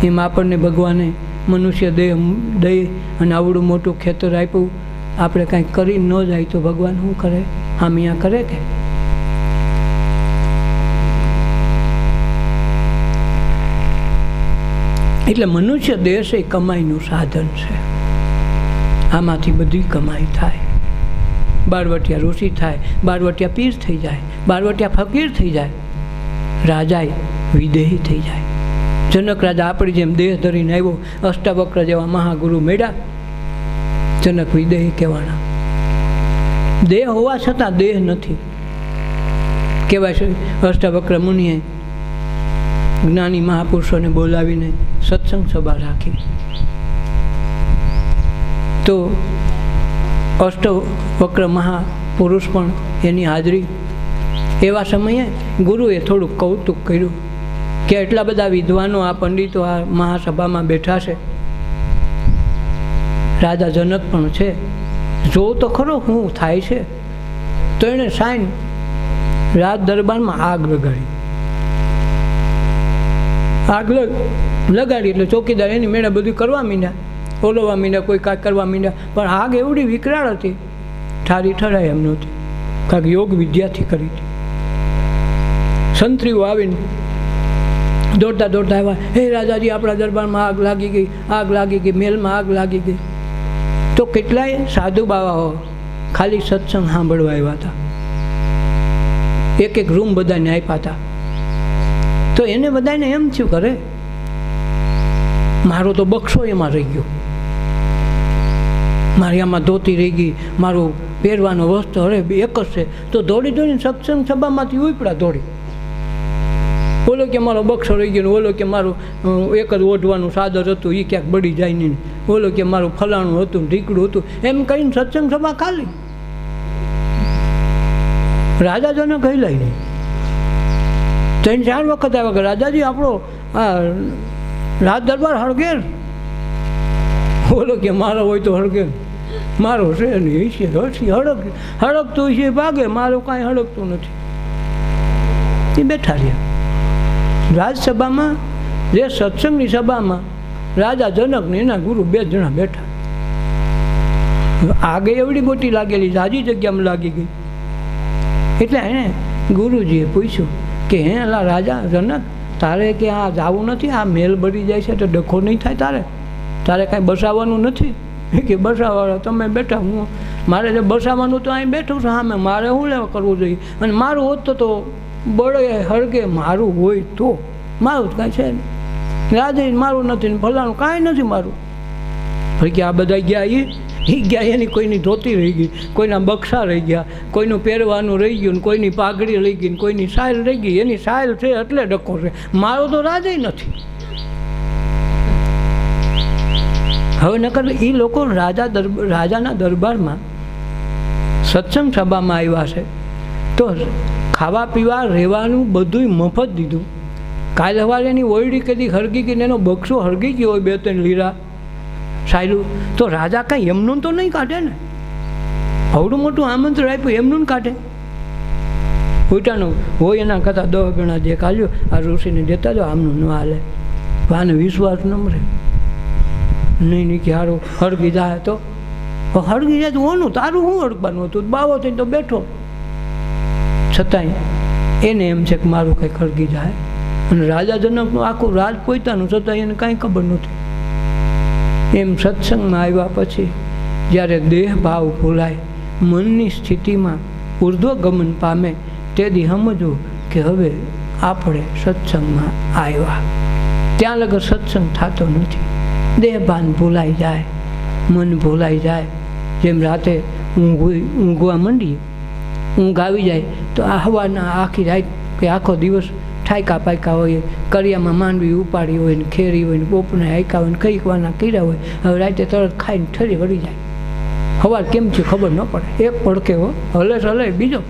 એમ આપણને ભગવાને મનુષ્ય દેહ દઈ અને આવડું મોટું ખેતર આપ્યું, આપણે કાંઈક કરી ન જાય તો ભગવાન શું કરે? હામિયા કરે કે? એટલે મનુષ્ય દેહ એ કમાઈનું સાધન છે. આમાંથી બધી કમાઈ થાય. બારવટિયા ઋષિ થાય, બારવટિયા પીર થઈ જાય, બારવટિયા ફકીર થઈ જાય, રાજાએ વિદેહી થઈ જાય. જનક રાજા આપણી જેમ દેહ ધરીને આવ્યો, અષ્ટાવક્ર જેવા મહાગુરુ મેળ્યા, જનક વિદેહી કહેવાના. દેહ હોવા છતાં દેહ નથી કહેવાય છે. અષ્ટાવક્ર મુનિએ જ્ઞાની મહાપુરુષોને બોલાવીને સત્સંગ સભા રાખી. તો અષ્ટવક્ર મહાપુરુષ પણ એની હાજરી. એવા સમયે ગુરુએ થોડુંક કૌતુક કર્યું કે એટલા બધા વિદ્વાનો, આ પંડિતો આ મહાસભામાં બેઠા છે, રાજા જનક પણ છે, જોઉં તો ખરો શું થાય છે. તો એણે સાઈન રાજ દરબારમાં આગ લગાડી. આગ લગાડી એટલે ચોકીદાર એની મેળે બધું કરવા માંડ્યા, ઓલવવા માંડ્યા, કોઈ કાંઈ કરવા માંડ્યા. પણ આગ એવડી વિકરાળ હતી, ઠારી ઠરાય એમ નહોતી, કારણ કે યોગ વિદ્યાથી કરી હતી. સંત્રીઓ આવીને દોડતા દોડતા આવ્યા, હે રાજાજી આપણા દરબારમાં આગ લાગી ગઈ, આગ લાગી ગઈ, મેલમાં આગ લાગી ગઈ. તો કેટલાય સાધુ બાવાઓ ખાલી સત્સંગ સાંભળવા આવ્યા હતા, એક એક રૂમ બધાને આપ્યા હતા. તો એને બધાને એમ થયું કરે મારો તો બક્ષો એમાં રહી ગયો, મારી આમાં ધોતી રહી ગઈ, મારું પહેરવાનો વસ્ત્ર અરે એક જ છે. તો દોડી દોડીને સત્સંગ સભામાંથી ઉપડા દોડી, ઓલો કે મારો બક્ષો રહી ગયો, ઓલો કે મારું એક જ ઓઢવાનું સાદર હતું એ ક્યાંક બળી જાય નહીં, ઓલો કે મારું ફલાણું હતું, ઢીકડું હતું, એમ કહીને સત્સંગ સભા ખાલી. રાજા જનક કહેલાય નહીં. 3-4 વખત આવ્યા કે રાજાજી આપણો આ રાજ દરબાર હળગેર. ઓલો કે મારો હોય તો હળગેર, મારો છે નહીં, છે હળગતું છે ભાગે, મારું કાંઈ હળગતું નથી. એ બેઠા રહ્યા રાજસભામાં, જે સત્સંગની સભામાં રાજા જનક ને એના ગુરુ 2 જણા બેઠા. આગે એવડી મોટી લાગેલી, જાજી જગ્યામાં લાગી ગઈ. એટલે એણે ગુરુજીએ પૂછ્યું કે હે અલા રાજા જનક, તારે કે આ જાવું નથી, આ મેલ બળી જાય છે તો ડખો નહીં થાય, તારે કાંઈ બસાવવાનું નથી? કે બસાવવાળા તમે બેઠા, હું મારે જે બસાવવાનું તો અહીં બેઠું છું સામે, મારે શું લેવા કરવું જોઈએ? અને મારું હોત તો બળે હળગે, મારું હોય તો, મારું જ કાંઈ છે નહીં, રાજા મારું નથી ને ફલાણું કાંઈ નથી મારું. ભાઈ કે આ બધા ગયા, એ ગયા, એની કોઈની ધોતી રહી ગઈ, કોઈના બક્ષા રહી ગયા, કોઈનું પહેરવાનું રહી ગયું, કોઈની પાઘડી રહી ગઈ, કોઈની સાયલ રહી ગઈ. એની સાયલ છે એટલે ડખો છે, મારો તો રાજાય નથી. હવે નકર એ લોકો રાજાના દરબારમાં સત્સંગ સભામાં આવ્યા છે તો ખાવા પીવા રહેવાનું બધું મફત દીધું. કાલ સવારે એની ઓયડી કદી હરગી ગઈ એનો બક્ષો હરગી ગયો હોય 2-3 લીરા સાયલું તો રાજા કાંઈ એમનું તો નહીં કાઢે ને. આવડું મોટું આમંત્રણ આપ્યું એમનું કાઢે. ઉલટાનું હોય એના કરતાં 10 ગણા જે કાઢ્યો આ ઋષિને દેતા જાઓ, આમનું ન હાલે. આને વિશ્વાસ ન મળે નહીં કે હારું હળગી જાય તો હળગી જાય તો ઓનું તારું શું હળગવાનું હતું, બાવો થઈને તો બેઠો. છતાંય એને એમ છે કે મારું કંઈક હળગી જાય. અને રાજા જનકનું આખું રાજ પોતાનું છતાં એને કાંઈ ખબર નથી. એમ સત્સંગમાં આવ્યા પછી જ્યારે દેહ ભાવ ભૂલાય, મનની સ્થિતિમાં ઉર્ધ્વગમન પામે, તેથી સમજવું કે હવે આપણે સત્સંગમાં આવ્યા. ત્યાં લગર સત્સંગ થતો નથી. દેહભાન ભૂલાઈ જાય, મન ભૂલાઈ જાય. જેમ રાતે ઊંઘવા માંડીએ, ઊંઘ આવી જાય તો આ હવાના આખી રાત કે આખો દિવસ ઠાયકા પાયકા હોય, કરિયામાં માંડવી ઉપાડી હોય ને ખેરી હોય ને પોપને હાયકા હોય ને કંઈકવાના કીડા હોય, હવે રાતે તરત ખાઈને ઠરી વળી જાય. સવાર કેમ છે ખબર ન પડે, એક પડકે હલે હલે બીજો.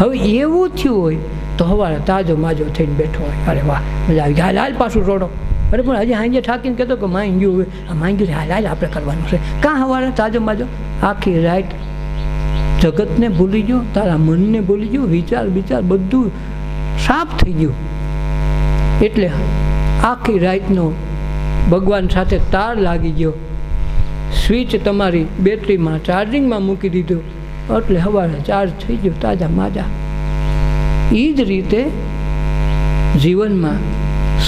હવે એવું થયું હોય તો સવારે તાજો માજો થઈને બેઠો હોય, અરે વાહ મજા આવી જાય, હાલ પાછું રોડો. અરે પણ હજી હાંજે ઠાકીને કહેતો કે માંગી ગયું હોય, આ માંગી ગયું હાલ આપણે કરવાનું છે. કાં સવારે તાજો માજો આખી રાત જગતને ભૂલી ગયો, તારા મનને ભૂલી ગયો, વિચાર બધું સાફ થઈ ગયું. એટલે આખી રાતનો ભગવાન સાથે તાર લાગી ગયો. સ્વિચ તમારી બેટરીમાં ચાર્જિંગમાં મૂકી દીધું એટલે સવારે ચાર્જ થઈ ગયું તાજા માજા. એ જ રીતે જીવનમાં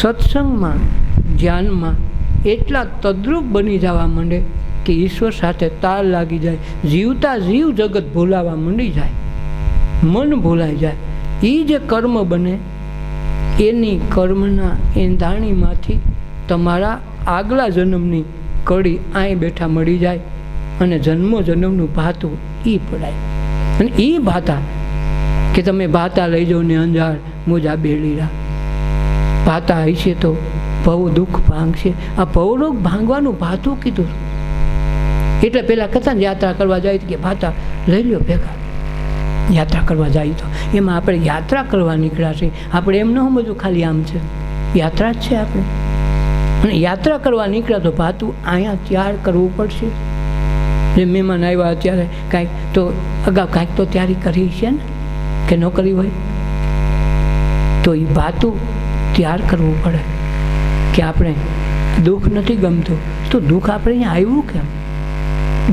સત્સંગમાં ધ્યાનમાં એટલા તદ્રુપ બની જવા માંડે કે ઈશ્વર સાથે તાર લાગી જાય. જીવતા જીવ જગત ભૂલાવા માંડી જાય, મન ભૂલાઈ જાય. એ જે કર્મ બને એની કર્મના એંધાણીમાંથી તમારા આગલા જન્મની કડી અહીં બેઠા મળી જાય અને જન્મનું ભાતું એ પડાય. અને એ ભાતા કે તમે ભાતા લઈ જાઓ ને અંજાર મોજા બેલીરા ભાતા હશે તો ભવ દુઃખ ભાંગશે. આ ભવરોગ ભાંગવાનું ભાતું કીધું. એટલે પેલા કથા યાત્રા કરવા જાય કે ભાતા લઈ લ્યો ભેગા. યાત્રા કરવા જાય તો એમાં આપણે યાત્રા કરવા નીકળ્યા છીએ. આપણે એમ ન સમજવું ખાલી આમ છે, યાત્રા જ છે આપણે. અને યાત્રા કરવા નીકળ્યા તો ભાતું અહીંયા તૈયાર કરવું પડશે. જે મહેમાન આવ્યા ત્યારે કાંઈક તો અગાઉ કાંઈક તો તૈયારી કરી છે ને, કે ન કરી હોય તો એ ભાતું તૈયાર કરવું પડે. કે આપણે દુઃખ નથી ગમતું તો દુઃખ આપણે અહીંયા આવ્યું કેમ,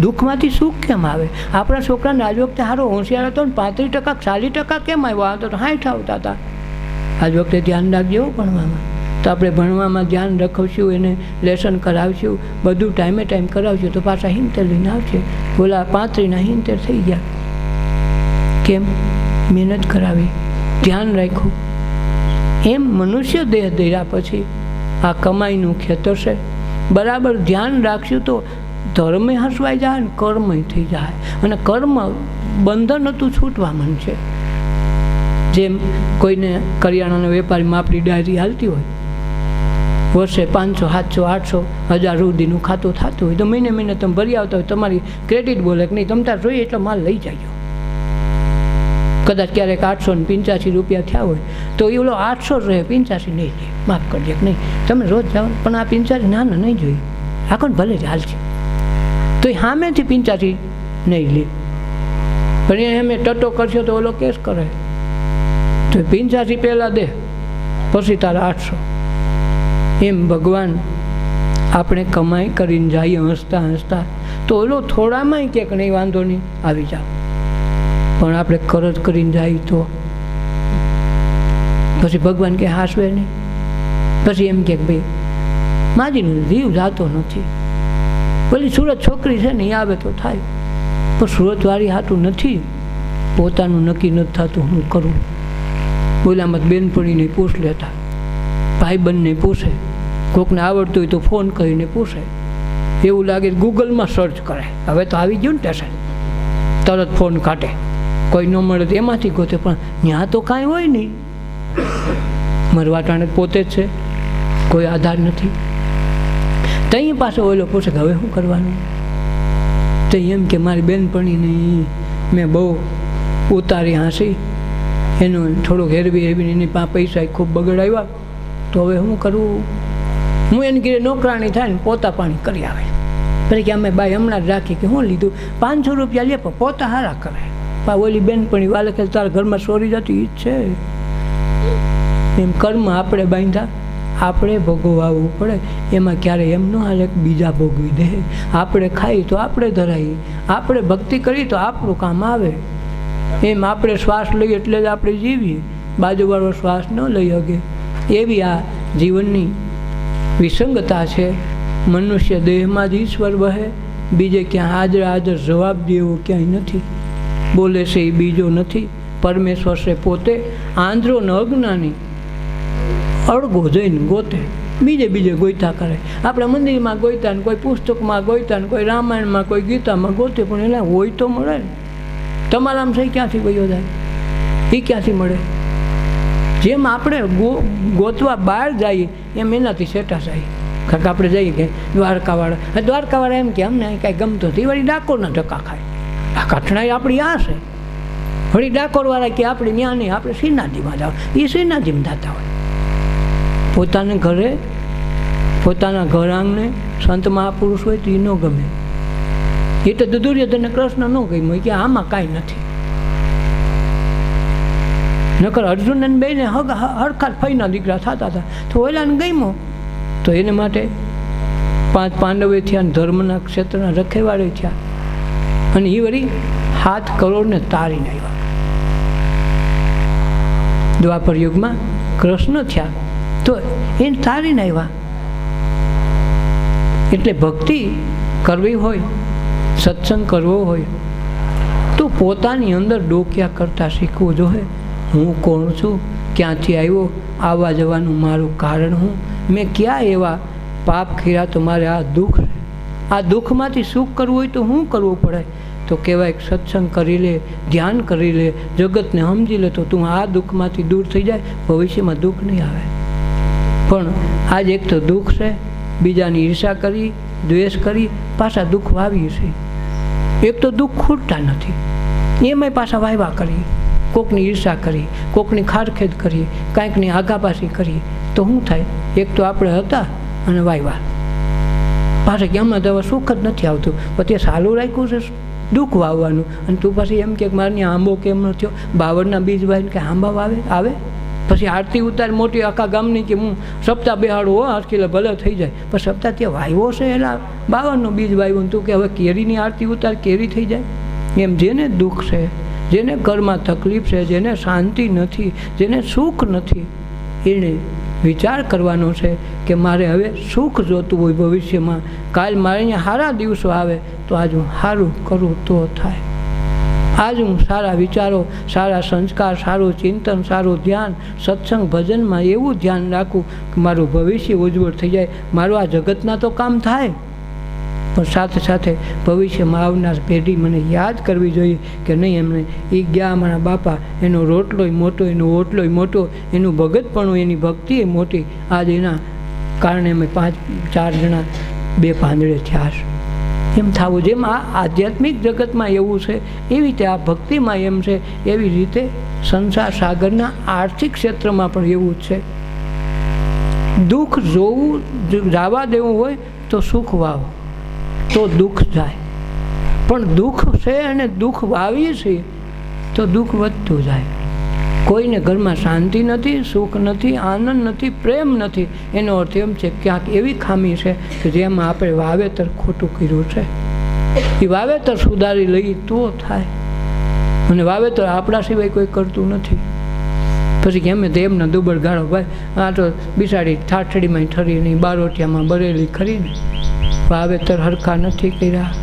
દુઃખમાંથી સુખ કેમ આવે. આપણા છોકરાને આજ વખતે સારો હોશિયાર હતો ને 35% 40% કેમ આવ્યો, આ તો 60 આવતા હતા. આજ વખતે ધ્યાન રાખજો ભણવામાં. તો આપણે ભણવામાં ધ્યાન રખાવશું, એને લેસન કરાવશું, બધું ટાઈમે ટાઈમ કરાવશું તો પાછા 70 લઈને આવશે. બોલા 35ના 70 થઈ ગયા. કેમ? મહેનત કરાવી, ધ્યાન રાખ્યું. એમ મનુષ્ય દેહ ધર્યા પછી આ કમાઈનું ખેતર છે. બરાબર ધ્યાન રાખશું તો ધર્મે હસવાઈ જાય ને કર્મ થઈ જાય. અને કર્મ બંધન હતું છૂટવા માંડશે. જેમ કોઈને કરિયાણાના વેપારીમાં આપણી ડાયરી હાલતી હોય, વર્ષે 500 700 800 1000 સુધીનું ખાતું થતું હોય તો મહિને મહિને તમે ભરી આવતા હોય, તમારી ક્રેડિટ બોલે કે નહીં તમે તાર જોઈએ એટલો માલ લઈ જાય. કદાચ ક્યારેક 885 રૂપિયા થયા હોય તો એ ઓલો 800 રહે, 85 નહીં લે, માફ કરજે કે નહીં તમે રોજ જાઓ પણ આ 85 ના નહીં જોઈએ, આખો ભલે જ હાલ છે તો એ સામેથી 85 નહીં લે. પણ એમ ટટો કરશો તો ઓલો કેસ કરે તો 85 પહેલાં દે પછી તારા 800. એમ ભગવાન આપણે કમાઈ કરીને જઈએ હસતા હસતા તો ઓલો થોડામાં ક્યાંક નહીં વાંધો નહીં આવી જાવ, પણ આપણે કરજ કરીને જાય તો પછી ભગવાન કે હાસવે નહીં. પછી એમ કે ભાઈ માજીનો જીવ જાતો નથી, પેલી સુરત છોકરી છે ને એ આવે તો થાય, પણ સુરતવાળી હાટું નથી, પોતાનું નક્કી નથી થતું હું કરું. બોલામાં બેનપણીને પૂછ લેતા, ભાઈબંધને પૂછે, કોકને આવડતું હોય તો ફોન કરીને પૂછે. એવું લાગે ગૂગલમાં સર્ચ કરે, હવે તો આવી ગયું ને ટેશન, તરત ફોન કાઢે, કોઈ ન મળે તો એમાંથી ગોતે, પણ ત્યાં તો કાંઈ હોય નહીં. મરવાટાણે પોતે જ છે, કોઈ આધાર નથી. ત્યાં પાછો ઓલો પૂછે કે હવે શું કરવાનું? તો એમ કે મારી બેનપણીને મેં બહુ ઉતારી હાંસી, એનું થોડુંક હેરવી એની પૈસા ખૂબ બગડાવ્યા, તો હવે શું કરવું? હું એને ઘરે નોકરાણી થાય ને પોતા પાણી કરી આવે. પછી કે અમે બાઈ હમણાં જ રાખી કે શું લીધું, 500 રૂપિયા લે પણ પોતા હારા કરે. પણ ઓલી બેનપણી વાલે કે તારા ઘરમાં ચોરી જતી ઈ જ છે. એમ કર્મ આપણે બાંધ્યા, આપણે ભોગવવું પડે. એમાં ક્યારે એમ ન હાલે બીજા ભોગવી દે. આપણે ખાઈ તો આપણે ધરાઈએ, આપણે ભક્તિ કરી તો આપણું કામ આવે. એમ આપણે શ્વાસ લઈએ એટલે જ આપણે જીવીએ, બાજુવાળો શ્વાસ ન લઈ શકે. એવી આ જીવનની વિસંગતા છે. મનુષ્ય દેહમાં જ ઈશ્વર વહે, બીજે ક્યાં હાજર જવાબ દેવો ક્યાંય નથી. બોલે છે એ બીજો નથી, પરમેશ્વર છે પોતે. આંધળો ને અજ્ઞાની અળગો જઈને ગોતે, બીજે ગોઈતા કરે. આપણે મંદિરમાં ગોઈતા ને કોઈ પુસ્તકમાં ગોઈતા ને કોઈ રામાયણમાં કોઈ ગીતામાં ગોતે, પણ એટલે હોય તો મળે ને. તમારા આમ સહી ક્યાંથી વયો જાય? એ ક્યાંથી મળે? જેમ આપણે ગોતવા બહાર જઈએ એમ એનાથી સેટા જાય. કારણ કે આપણે જઈએ કે દ્વારકાવાળા એમ કે અમને કાંઈ ગમતો નથી, વળી ડાકોરના ધક્કા ખાય. આ કઠણાઈ આપણી આ છે. વળી ડાકોરવાળા કે આપણે ત્યાં નહીં, આપણે શ્રીનાથજીમાં જાઓ. એ શ્રીનાથજીમાં જતા હોય. પોતાના ઘરે, પોતાના ઘર આંગણે સંત મહાપુરુષ હોય તો એ ન ગમે. એ તો દુર્યોધનને કૃષ્ણ ન ગમ્યું કે આમાં કાંઈ નથી. નકર અર્જુન અને બેને હરખા ફઈના દીકરા થતા હતા, તો ઓલાને ગમ્યો તો એને માટે 5 પાંડવે થયા, ધર્મના ક્ષેત્રના રખેવાળે થયા. અને એ વળી 7 કરોડને તારીને આવ્યા. દ્વાપર યુગમાં કૃષ્ણ થયા તો એને તારીને આવ્યા. એટલે ભક્તિ કરવી હોય, સત્સંગ કરવો હોય તો પોતાની અંદર ડોક્યા કરતાં શીખવું જોઈએ. હું કોણ છું, ક્યાંથી આવ્યો, આવવા જવાનું મારું કારણ હું, મેં ક્યાં એવા પાપ કર્યા તો મારે આ દુઃખ છે. આ દુઃખમાંથી સુખ કરવું હોય તો શું કરવું પડે? તો કહેવાય સત્સંગ કરી લે, ધ્યાન કરી લે, જગતને સમજી લે તો તું આ દુઃખમાંથી દૂર થઈ જાય, ભવિષ્યમાં દુઃખ નહીં આવે. પણ આજ એક તો દુઃખ છે, બીજાની ઈર્ષા કરી, દ્વેષ કરી, પાછા દુઃખ વાવીએ છીએ. એક તો દુઃખ ખૂટતા નથી, એમાંય પાછા વાયવા કરીએ. કોકની ઈર્ષા કરી, કોકની ખારખેદ કરી, કાંઈકની આઘાપાછી કરી તો શું થાય? એક તો આપણે હતા અને વાયવા પાછા કે આમાં તો સુખ જ નથી આવતું. પછી સારું રાખ્યું છે દુઃખ વાવવાનું, અને તું પછી એમ કે મારે આંબો કેમ ન થયો? બાવળના બીજ વાવીને કે આંબા આવે. પછી આરતી ઉતાર મોટી આખા ગામની કે હું સપ્તાહ બેહાડું હો આરતી ભલે થઈ જાય, પણ સપ્તાહ ત્યાં વાવ્યો છે એટલે બાવળનું બીજ વાવ્યું, તું કે હવે કેરીની આરતી ઉતાર કેરી થઈ જાય. એમ જેને દુઃખ છે, જેને ઘરમાં તકલીફ છે, જેને શાંતિ નથી, જેને સુખ નથી, એને વિચાર કરવાનો છે કે મારે હવે સુખ જોતું હોય ભવિષ્યમાં. કાલ મારે અહીંયા સારા દિવસો આવે તો આજ હું સારું કરું તો થાય. આજ હું સારા વિચારો, સારા સંસ્કાર, સારું ચિંતન, સારું ધ્યાન, સત્સંગ ભજનમાં એવું ધ્યાન રાખું કે મારું ભવિષ્ય ઉજ્જવળ થઈ જાય. મારું આ જગતના તો કામ થાય, પણ સાથે સાથે ભવિષ્યમાં આવનાર પેઢી મને યાદ કરવી જોઈએ કે નહીં એમને એ ગયા અમારા બાપા, એનો રોટલોય મોટો, એનો ઓટલોય મોટો, એનું ભગતપણું, એની ભક્તિ એ મોટી. આજ એના કારણે અમે 5-4 જણા 2 પાંદડે થયા છે. એમ થવું જેમ આ આધ્યાત્મિક જગતમાં એવું છે એવી રીતે આ ભક્તિમાં એમ છે, એવી રીતે સંસાર સાગરના આર્થિક ક્ષેત્રમાં પણ એવું જ છે. દુઃખ જોવું, જવા દેવું હોય તો સુખ વાવો તો દુઃખ જાય. પણ દુઃખ છે અને દુઃખ વાવીએ છીએ તો દુઃખ વધતું જાય. કોઈને ઘરમાં શાંતિ નથી, સુખ નથી, આનંદ નથી, પ્રેમ નથી. એનો અર્થ એમ છે ક્યાંક એવી ખામી છે કે જેમાં આપણે વાવેતર ખોટું કર્યું છે. એ વાવેતર સુધારી લઈએ તો થાય, અને વાવેતર આપણા સિવાય કોઈ કરતું નથી. પછી કે અમે તો એમના દુબળ ગાળો ભાઈ આ તો બિસાડી ઠાઠડીમાં ઠરી નહીં, બારોટિયામાં બરેલી ખરીને વાવેતર હરખા નથી કર્યા.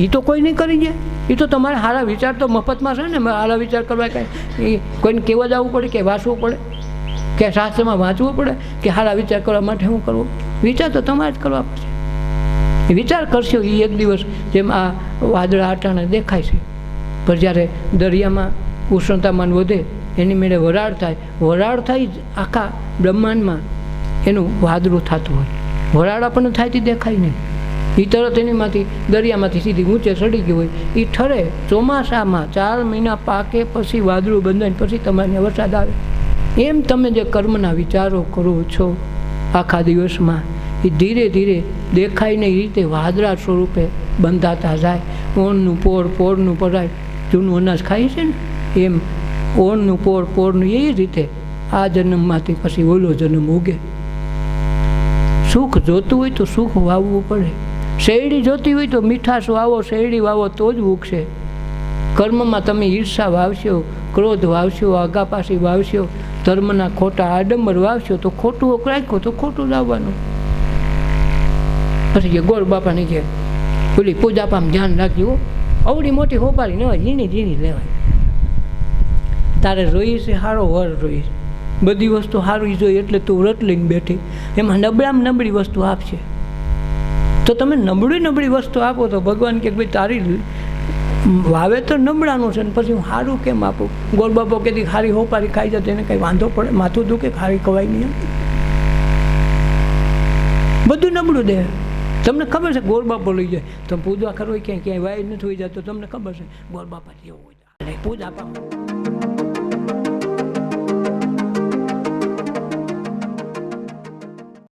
એ તો કોઈ નહીં કરી જાય. એ તો તમારે સારા વિચાર તો મફતમાં છે ને. સારા વિચાર કરવા કાંઈ કોઈને કહેવા જવું પડે કે વાંચવું પડે કે શાસ્ત્રમાં વાંચવું પડે કે સારા વિચાર કરવા માટે શું કરવું? વિચાર તો તમારે જ કરવા પડશે. વિચાર કરશો એ એક દિવસ જેમ આ વાદળા આટાણે દેખાય છે, પણ જ્યારે દરિયામાં ઉષ્ણતામાન વધે એની મેળે વરાળ થાય, વરાળ થાય જ આખા બ્રહ્માંડમાં એનું વાદળું થતું હોય. વરાળ આપણને થાય તે દેખાય નહીં. એ તરત એનીમાંથી દરિયામાંથી સીધી ઊંચે ચડી ગયું હોય. એ ઠરે ચોમાસામાં 4 મહિના પાકે પછી વાદળું બંધાય પછી તમારે વરસાદ આવે. એમ તમે જે કર્મના વિચારો કરો છો આખા દિવસમાં એ ધીરે ધીરે દેખાય ને એ રીતે વાદળા સ્વરૂપે બંધાતા જાય. ઓણનું પોર પોરનું પરાય જૂનું અનાજ ખાય છે ને એમ ઓણનું પોર પોરનું એ રીતે આ જન્મમાંથી પછી ઓલો જન્મ ઉગે. સુખ જોતું હોય તો સુખ વાવવું પડે. શેરડી જોતી હોય તો મીઠાશ વાવો, શેરડી વાવો તો જ ઉગશે. કર્મમાં તમે ઈર્ષા વાવશો, ક્રોધ વાવશો, આગાપાસી વાવશો, ધર્મના ખોટા આડંબર વાવશો તો ખોટું રાખ્યો તો ખોટું લાવવાનું. પછી ગોળ બાપાની કે પેલી પૂજાપામાં ધ્યાન રાખજો, અવડી મોટી હોપારી ન હોય, ઝીણી ઝીણી લેવાય. તારે રોઈ છે સારો વર રોઈ, બધી વસ્તુ સારી જોઈએ એટલે તું વ્રત લઈને બેઠી, એમાં નબળામાં નબળી વસ્તુ આપશે તો તમે નબળી વસ્તુ આપો તો ભગવાન કે ભાઈ તારી વાવેતર નબળાનું છે ને પછી હું સારું કેમ આપું. ગોળ બાપો કે સારી હોપારી ખાઈ જાય એને કંઈ વાંધો પડે, માથું દુખે, સારી ખવાય નહીં, બધું નબળું દે. તમને ખબર છે ગોળ બાપો લઈ જાય તમે પૂજા કરો ક્યાંય વાય નથી હોઈ જાય તો તમને ખબર છે ગોળ બાપા જેવું હોય પૂજા આપવા.